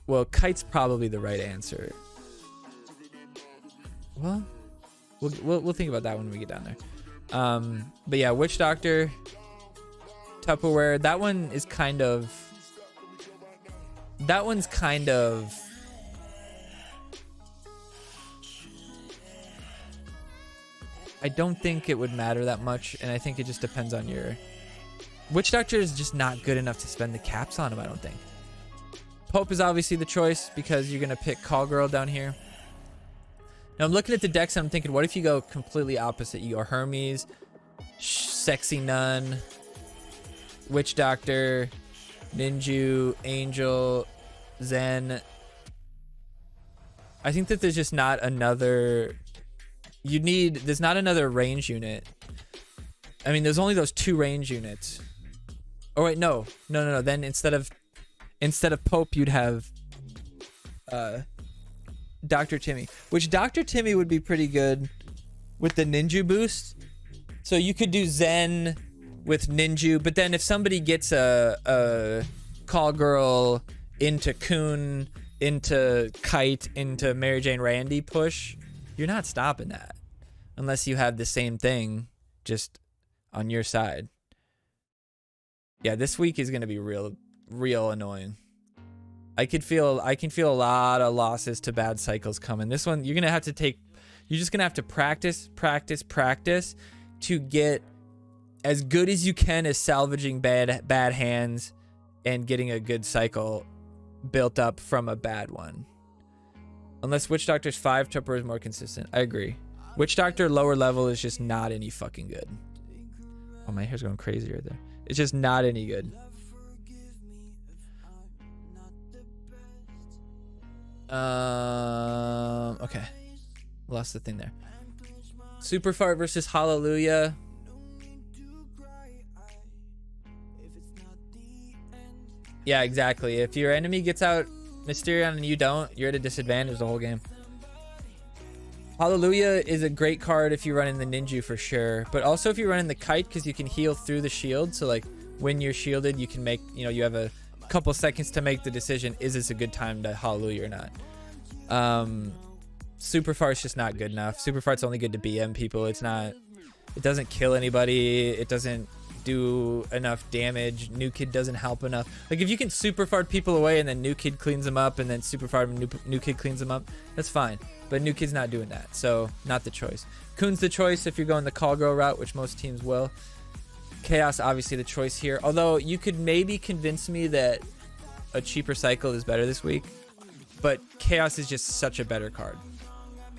Well, Kite's probably the right answer. Well, We'll think about that when we get down there. But yeah, Witch Doctor, Tupperware. That one is kind of. That one's kind of. I don't think it would matter that much, and I think it just depends on your... Witch Doctor is just not good enough to spend the caps on him, I don't think. Pope is obviously the choice because you're going to pick Call Girl down here. Now I'm looking at the decks and I'm thinking, what if you go completely opposite? You go Hermes, Sexy Nun, Witch Doctor, Ninjew, Angel, Zen. I think that there's just not another... There's not another range unit. I mean, there's only those 2 range units. Oh wait, no. Then instead of Pope, you'd have Dr. Timmy, which Dr. Timmy would be pretty good with the Ninjew boost. So you could do Zen with Ninjew, but then if somebody gets a Call Girl into Kun, into Kite, into Mary Jane Randy push, you're not stopping that unless you have the same thing just on your side. Yeah, this week is going to be real annoying. I can feel a lot of losses to bad cycles coming. This one, you're just going to have to practice to get as good as you can as salvaging bad hands and getting a good cycle built up from a bad one. Unless Witch Doctor's 5, Tupper is more consistent. I agree. Witch Doctor lower level is just not any fucking good. Oh, my hair's going crazy right there. It's just not any good. Okay. Lost the thing there. Super Fart versus Hallelujah. Yeah, exactly. If your enemy gets out Mysterion and you don't, you're at a disadvantage the whole game. Hallelujah is a great card if you run in the Ninjew for sure, but also if you run in the Kite because you can heal through the shield. So like when you're shielded, you can make, you have a couple seconds to make the decision, is this a good time to Hallelujah or not? Super Fart's just not good enough. Super Fart's only good to BM people. It doesn't kill anybody. It doesn't do enough damage. New Kid doesn't help enough. Like if you can Super Fart people away and then New Kid cleans them up and then Super Fart and New Kid cleans them up, that's fine. But New Kid's not doing that, so not the choice. Kun's the choice if you're going the Call Girl route, which most teams will. Chaos obviously the choice here. Although you could maybe convince me that a cheaper cycle is better this week, but Chaos is just such a better card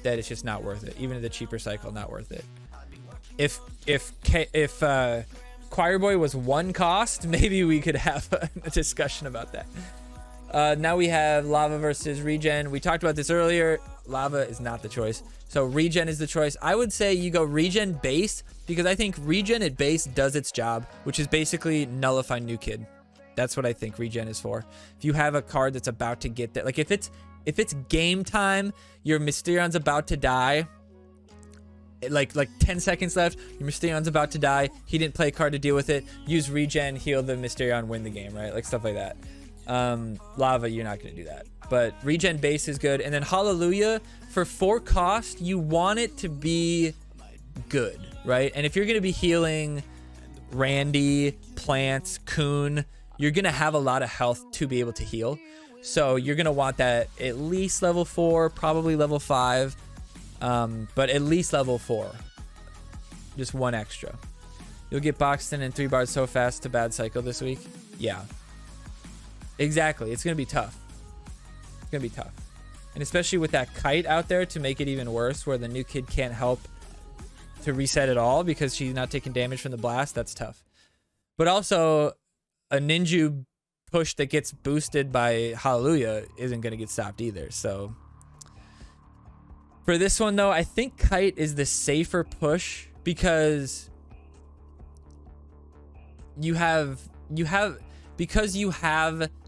that it's just not worth it. Even the cheaper cycle, not worth it. If Choir Boy was 1 cost, maybe we could have a discussion about that. Now we have Lava versus Regen. We talked about this earlier. Lava is not the choice. So Regen is the choice. I would say you go Regen base because I think Regen at base does its job, which is basically nullify New Kid. That's what I think Regen is for. If you have a card that's about to get there, like if it's game time, your Mysterion's about to die, like 10 seconds left, your Mysterion's about to die, he didn't play a card to deal with it, use Regen, heal the Mysterion, win the game, right? Like stuff like that. Lava, you're not going to do that. But Regen base is good. And then Hallelujah, for 4 cost, you want it to be good, right? And if you're going to be healing Randy, Plants, Kun, you're going to have a lot of health to be able to heal. So you're going to want that at least level 4, probably level 5, but at least level 4. Just 1 extra. You'll get boxed in 3 bars so fast to bad cycle this week. Yeah. Exactly. It's going to be tough. It's going to be tough. And especially with that Kite out there to make it even worse, where the New Kid can't help to reset at all because she's not taking damage from the blast. That's tough. But also, a Ninjew push that gets boosted by Hallelujah isn't going to get stopped either. So for this one, though, I think Kite is the safer push because you have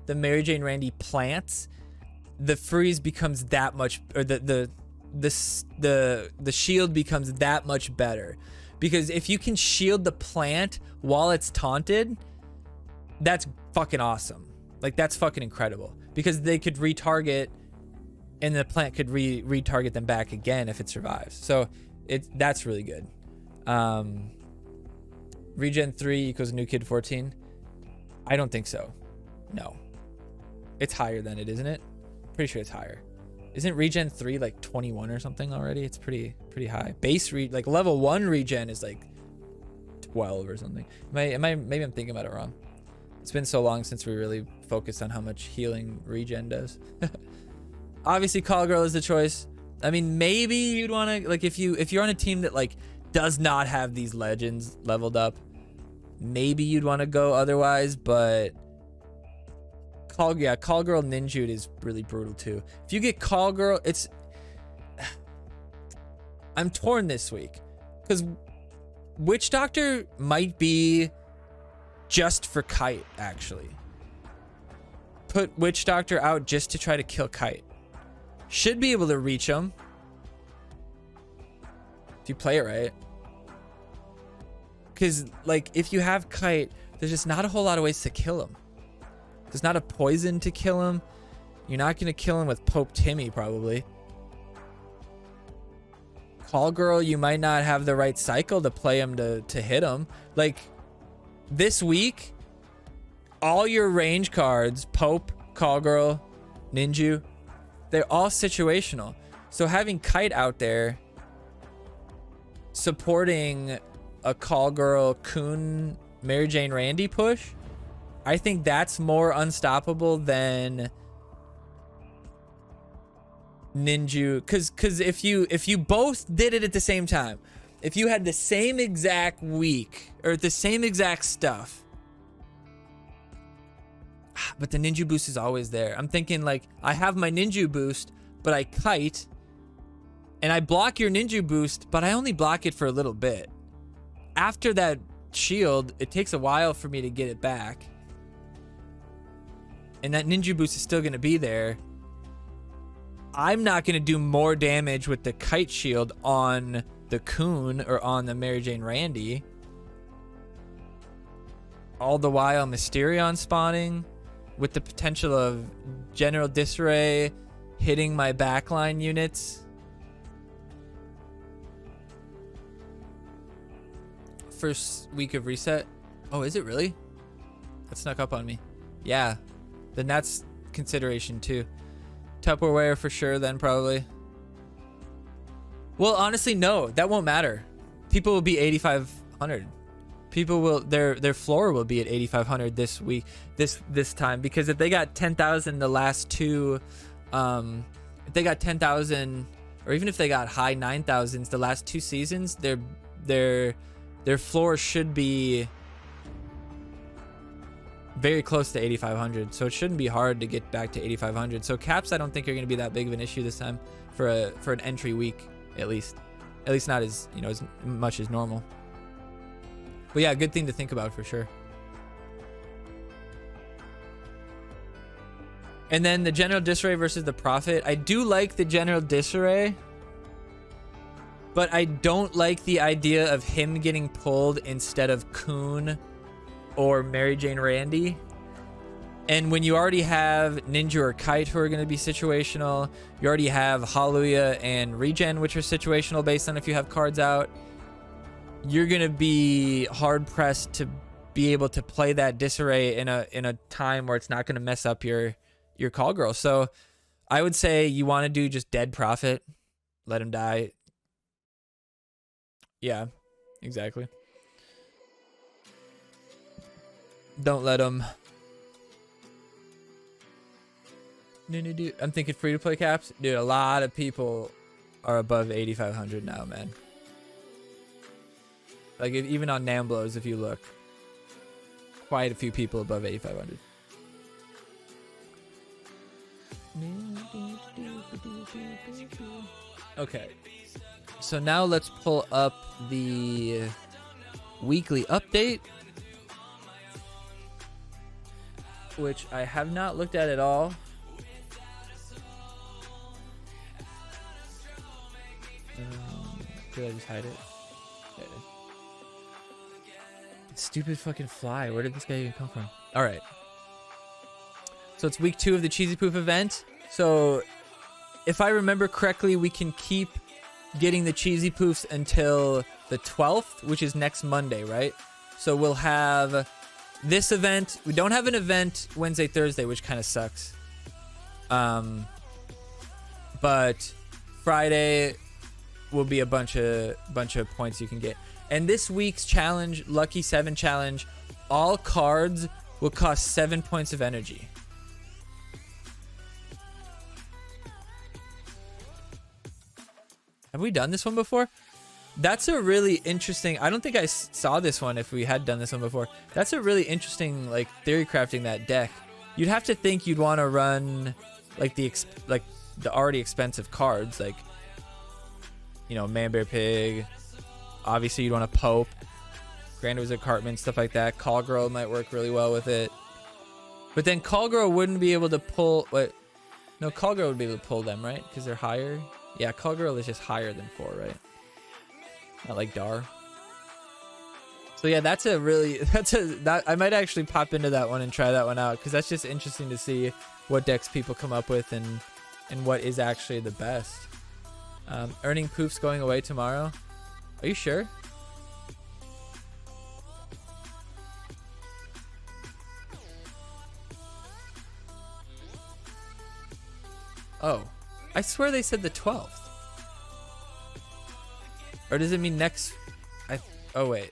the Mary Jane Randy plants, the freeze becomes that much, or the shield becomes that much better, because if you can shield the plant while it's taunted, that's fucking awesome. Like that's fucking incredible, because they could retarget and the plant could retarget them back again if it survives. So That's really good. Regen 3 equals new kid 14. I don't think so. No. It's higher than it, isn't it? Pretty sure it's higher. Isn't regen 3 like 21 or something already? It's pretty high. Base like level 1 regen is like 12 or something. Maybe I'm thinking about it wrong. It's been so long since we really focused on how much healing regen does. Obviously Call Girl is the choice. I mean, maybe you'd want to, like, if you're on a team that like does not have these legends leveled up, maybe you'd want to go otherwise, but Call Girl Ninjewed is really brutal too. If you get Call Girl, I'm torn this week because Witch Doctor might be just for Kite, actually. Put Witch Doctor out just to try to kill Kite. Should be able to reach him if you play it right. Because, like, if you have Kite, there's just not a whole lot of ways to kill him. There's not a poison to kill him. You're not going to kill him with Pope Timmy, probably. Call Girl, you might not have the right cycle to play him to hit him. Like, this week, all your range cards, Pope, Call Girl, Ninjew, they're all situational. So having Kite out there supporting a Call Girl, Kun, Mary Jane Randy push, I think that's more unstoppable than Ninjew. Cause if you both did it at the same time, if you had the same exact week or the same exact stuff, but the Ninjew boost is always there. I'm thinking, like, I have my Ninjew boost, but I Kite, and I block your Ninjew boost, but I only block it for a little bit. After that shield, it takes a while for me to get it back. And that Ninja boost is still going to be there. I'm not going to do more damage with the Kite shield on the Kun or on the Mary Jane Randy. All the while Mysterion spawning with the potential of General Disarray hitting my backline units. First week of reset. Oh, is it really? That snuck up on me. Yeah. Then that's consideration too. Tupperware for sure then probably. Well, honestly, no. That won't matter. People will be 8,500. People will, their floor will be at 8,500 this week, this time, because if they got 10,000 the last two, if they got 10,000, or even if they got high 9,000s the last two seasons, their floor should be very close to 8,500, so it shouldn't be hard to get back to 8,500. So caps, I don't think are going to be that big of an issue this time for an entry week, at least not as, you know, as much as normal. But yeah, good thing to think about for sure. And then the General Disarray versus the Prophet. I do like the General Disarray, but I don't like the idea of him getting pulled instead of Kun or Mary Jane Randy. And when you already have Ninja or Kite who are going to be situational, you already have Hallelujah and Regen, which are situational based on if you have cards out, you're going to be hard pressed to be able to play that Disarray in a time where it's not going to mess up your Call Girl. So I would say you want to do just Dead Prophet, let him die. Yeah, exactly. Don't let him. I'm thinking free to play caps. Dude, a lot of people are above 8,500 now, man. Like, even on Namblos, if you look, quite a few people above 8,500. Okay. So now let's pull up the weekly update, which I have not looked at all. Did I just hide it? Yeah, I did. Stupid fucking fly. Where did this guy even come from? All right. So it's week 2 of the Cheesy Poof event. So if I remember correctly, we can keep getting the cheesy poofs until the 12th, which is next Monday, right? So we'll have this event. We don't have an event Wednesday, Thursday, which kind of sucks. But Friday will be a bunch of points you can get. And this week's challenge, Lucky 7 challenge, all cards will cost 7 points of energy. Have we done this one before? That's a really interesting... I don't think I saw this one if we had done this one before. That's a really interesting, like, theory crafting that deck. You'd have to think you'd want to run, like, the already expensive cards, like, you know, Man, Bear, Pig. Obviously, you'd want a Pope, Grand Wizard Cartman, stuff like that. Call Girl might work really well with it. But then Call Girl wouldn't be able to pull... Wait, no, Call Girl would be able to pull them, right? Because they're higher. Yeah, Call Girl is just higher than 4, right? Not like Dar. So yeah, that's a really... I might actually pop into that one and try that one out, because that's just interesting to see what decks people come up with and what is actually the best. Earning Poof's going away tomorrow. Are you sure? Oh, I swear they said the 12th. Or does it mean next? Oh wait.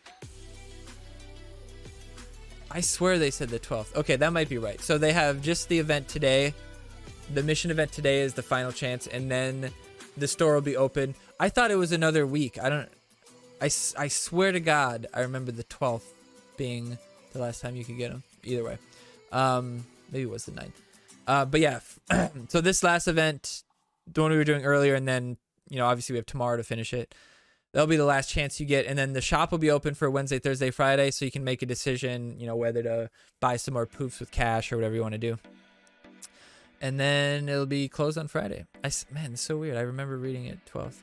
I swear they said the 12th. Okay, that might be right. So they have just the event today. The mission event today is the final chance, and then the store will be open. I thought it was another week. I swear to God, I remember the 12th being the last time you could get them. Either way. Maybe it was the 9th. But yeah, so this last event, the one we were doing earlier, and then, you know, obviously we have tomorrow to finish it. That'll be the last chance you get, and then the shop will be open for Wednesday, Thursday, Friday, so you can make a decision, you know, whether to buy some more poofs with cash or whatever you want to do. And then it'll be closed on Friday. Man, it's so weird. I remember reading it 12th.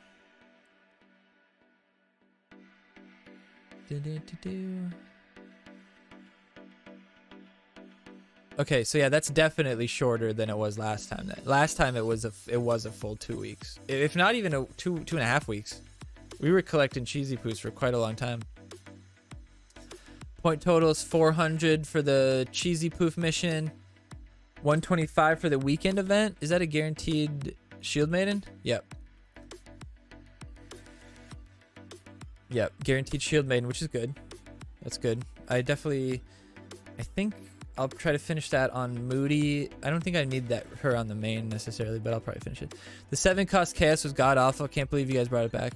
Okay, so yeah, that's definitely shorter than it was last time. Last time it was a full 2 weeks, if not even two and a half weeks. We were collecting cheesy poos for quite a long time. Point total is 400 for the cheesy poof mission, 125 for the weekend event. Is that a guaranteed Shield Maiden? Yep. Yep, guaranteed Shield Maiden, which is good. That's good. I think I'll try to finish that on Moody. I don't think I need her on the main necessarily, but I'll probably finish it. The 7 cost chaos was god awful. Can't believe you guys brought it back.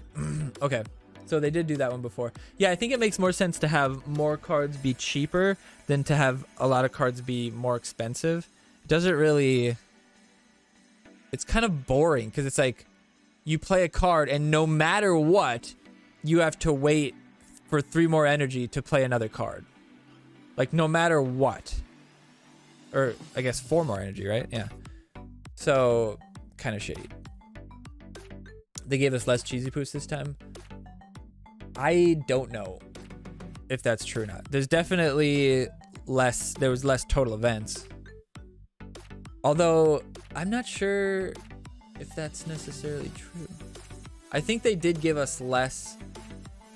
Okay, so they did do that one before. Yeah, I think it makes more sense to have more cards be cheaper than to have a lot of cards be more expensive. It doesn't really... It's kind of boring, because it's like you play a card and no matter what, you have to wait for 3 more energy to play another card. Like, no matter what. Or, I guess 4 more energy, right? Yeah. So, kind of shitty. They gave us less cheesy poos this time. I don't know if that's true or not. There's definitely less... There was less total events. Although, I'm not sure if that's necessarily true. I think they did give us less...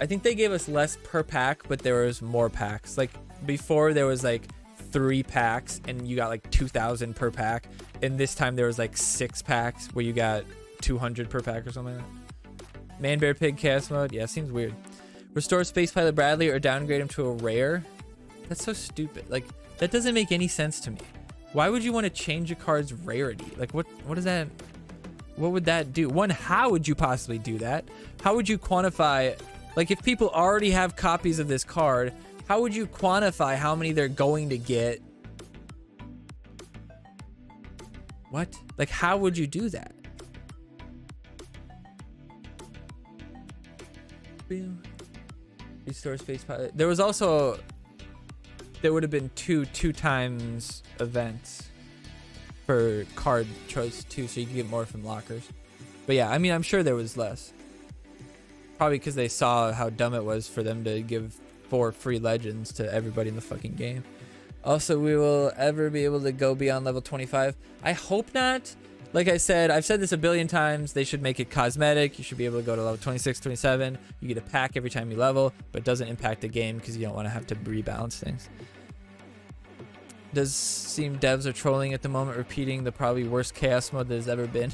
I think they gave us less per pack, but there was more packs. Like, before there was like 3 packs and you got like 2,000 per pack, and this time there was like 6 packs where you got 200 per pack or something like that. Man, Bear, Pig, Chaos Mode. Yeah, seems weird. Restore Space Pilot Bradley or downgrade him to a rare. That's so stupid. Like, that doesn't make any sense to me. Why would you want to change a card's rarity? Like, what is that? What would that do? One, how would you possibly do that? How would you quantify... Like, if people already have copies of this card, how would you quantify how many they're going to get? What? Like, how would you do that? Restore Space Pilot. There was also... There would have been two times events for card choice too, so you could get more from lockers. But yeah, I mean, I'm sure there was less. Probably because they saw how dumb it was for them to give 4 free legends to everybody in the fucking game. Also, we will ever be able to go beyond level 25. I hope not. Like I said, I've said this a billion times. They should make it cosmetic. You should be able to go to level 26, 27. You get a pack every time you level, but it doesn't impact the game because you don't want to have to rebalance things. Does seem devs are trolling at the moment, repeating the probably worst chaos mode there's ever been.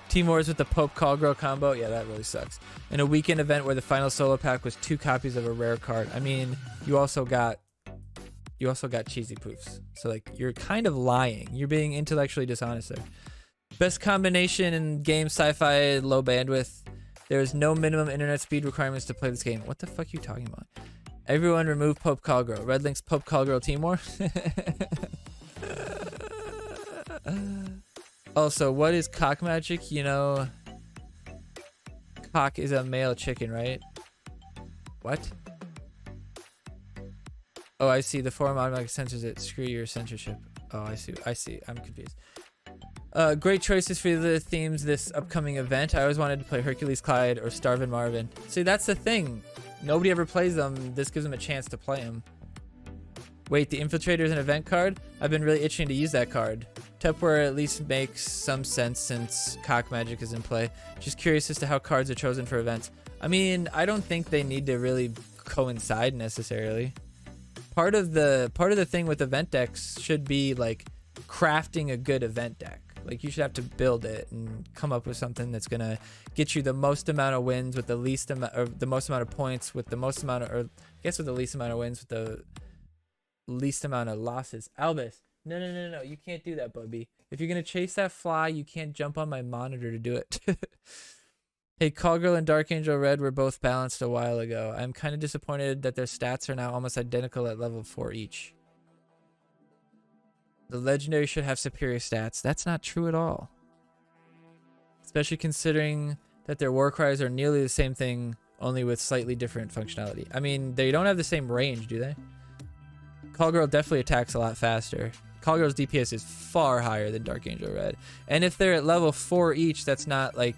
Team Wars with the Pope Call Girl combo. Yeah, that really sucks. In a weekend event where the final solo pack was 2 copies of a rare card. I mean, you also got cheesy poofs. So like you're kind of lying. You're being intellectually dishonest there. Best combination in game sci-fi low bandwidth. There is no minimum internet speed requirements to play this game. What the fuck are you talking about? Everyone remove Pope Call Girl. Red Link's Pope Call Girl Team War. Also, what is cock magic? You know, cock is a male chicken, right? What? Oh, I see. The forum automatically censors it. Screw your censorship. Oh, I see. I see. I'm confused. Great choices for the themes this upcoming event. I always wanted to play Hercules Clyde or Starvin' Marvin. See, that's the thing. Nobody ever plays them. This gives them a chance to play them. Wait, the Infiltrator is an event card? I've been really itching to use that card. Tepware at least makes some sense since cock magic is in play. Just curious as to how cards are chosen for events. I mean, I don't think they need to really coincide necessarily. Part of the thing with event decks should be like crafting a good event deck. Like you should have to build it and come up with something that's gonna get you the most amount of wins with the least amount, or the most amount of points with the most amount of, or I guess with the least amount of wins with the least amount of losses. Albus, no, you can't do that, Bubby. If you're gonna chase that fly, you can't jump on my monitor to do it. Hey, Callgirl and Dark Angel Red were both balanced a while ago. I'm kind of disappointed that their stats are now almost identical at level 4 each. The legendary should have superior stats. That's not true at all. Especially considering that their war cries are nearly the same thing, only with slightly different functionality. I mean, they don't have the same range, do they? Callgirl definitely attacks a lot faster. Callgirl's DPS is far higher than Dark Angel Red. And if they're at level 4 each, that's not the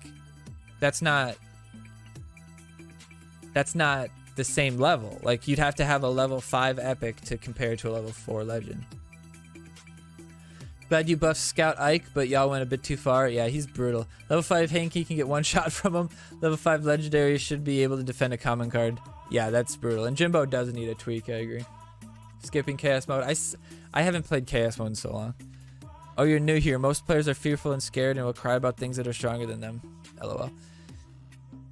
same level. Like you'd have to have a level 5 epic to compare to a level 4 legend. Glad you buffed Scout Ike, but y'all went a bit too far. Yeah, he's brutal. Level 5 Hanky can get one shot from him. Level 5 Legendary should be able to defend a common card. Yeah, that's brutal. And Jimbo doesn't need a tweak, I agree. Skipping Chaos Mode. I haven't played Chaos Mode in so long. Oh, you're new here. Most players are fearful and scared and will cry about things that are stronger than them. LOL.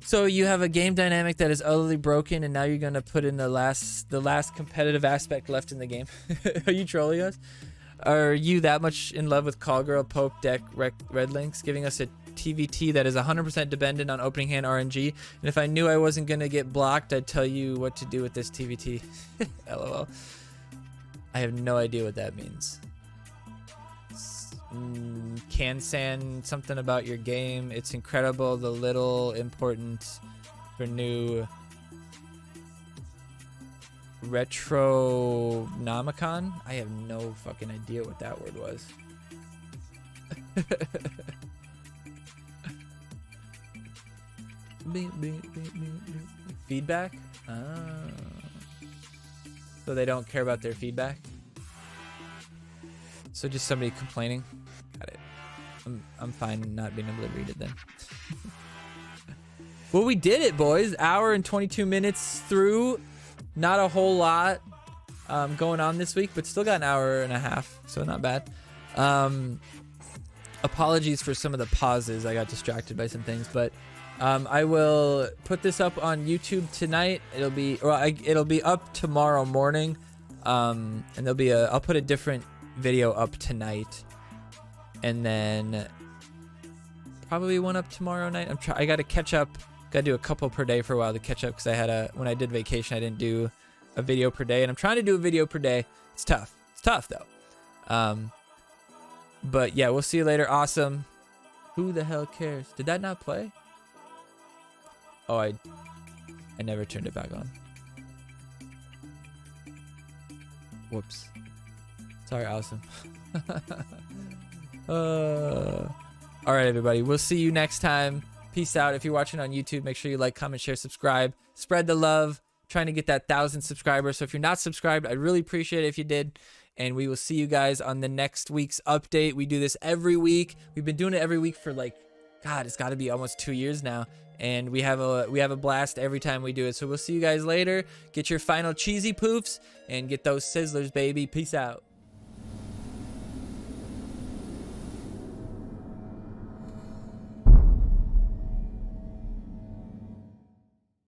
So you have a game dynamic that is utterly broken, and now you're gonna put in the last competitive aspect left in the game. Are you trolling us? Are you that much in love with Callgirl, Pope, Deck, Red Links, giving us a TVT that is 100% dependent on opening hand RNG? And if I knew I wasn't gonna get blocked, I'd tell you what to do with this TVT. LOL. I have no idea what that means. Can-san something about your game. It's incredible, the little important for new Retronomicon. I have no fucking idea what that word was. Feedback? So they don't care about their feedback? So just somebody complaining? Got it. I'm fine not being able to read it then. Well, we did it, boys. Hour and 22 minutes through. Not a whole lot going on this week, but still got an hour and a half, so not bad. Apologies for some of the pauses. I got distracted by some things, but I will put this up on YouTube tonight. It'll be up tomorrow morning, and there'll be I'll put a different video up tonight, and then probably one up tomorrow night. I gotta catch up. Gotta do a couple per day for a while to catch up, because I had when I did vacation, I didn't do a video per day, and I'm trying to do a video per day. It's tough. It's tough though. But yeah, we'll see you later. Awesome. Who the hell cares? Did that not play? Oh, I never turned it back on. Whoops. Sorry, awesome. All right, everybody. We'll see you next time. Peace out. If you're watching on YouTube, make sure you like, comment, share, subscribe. Spread the love. Trying to get that 1,000 subscribers. So if you're not subscribed, I'd really appreciate it if you did. and we will see you guys on the next week's update. We do this every week. We've been doing it every week for like, God, it's got to be almost 2 years now. And we have a blast every time we do it. So we'll see you guys later. Get your final cheesy poofs and get those sizzlers, baby. Peace out.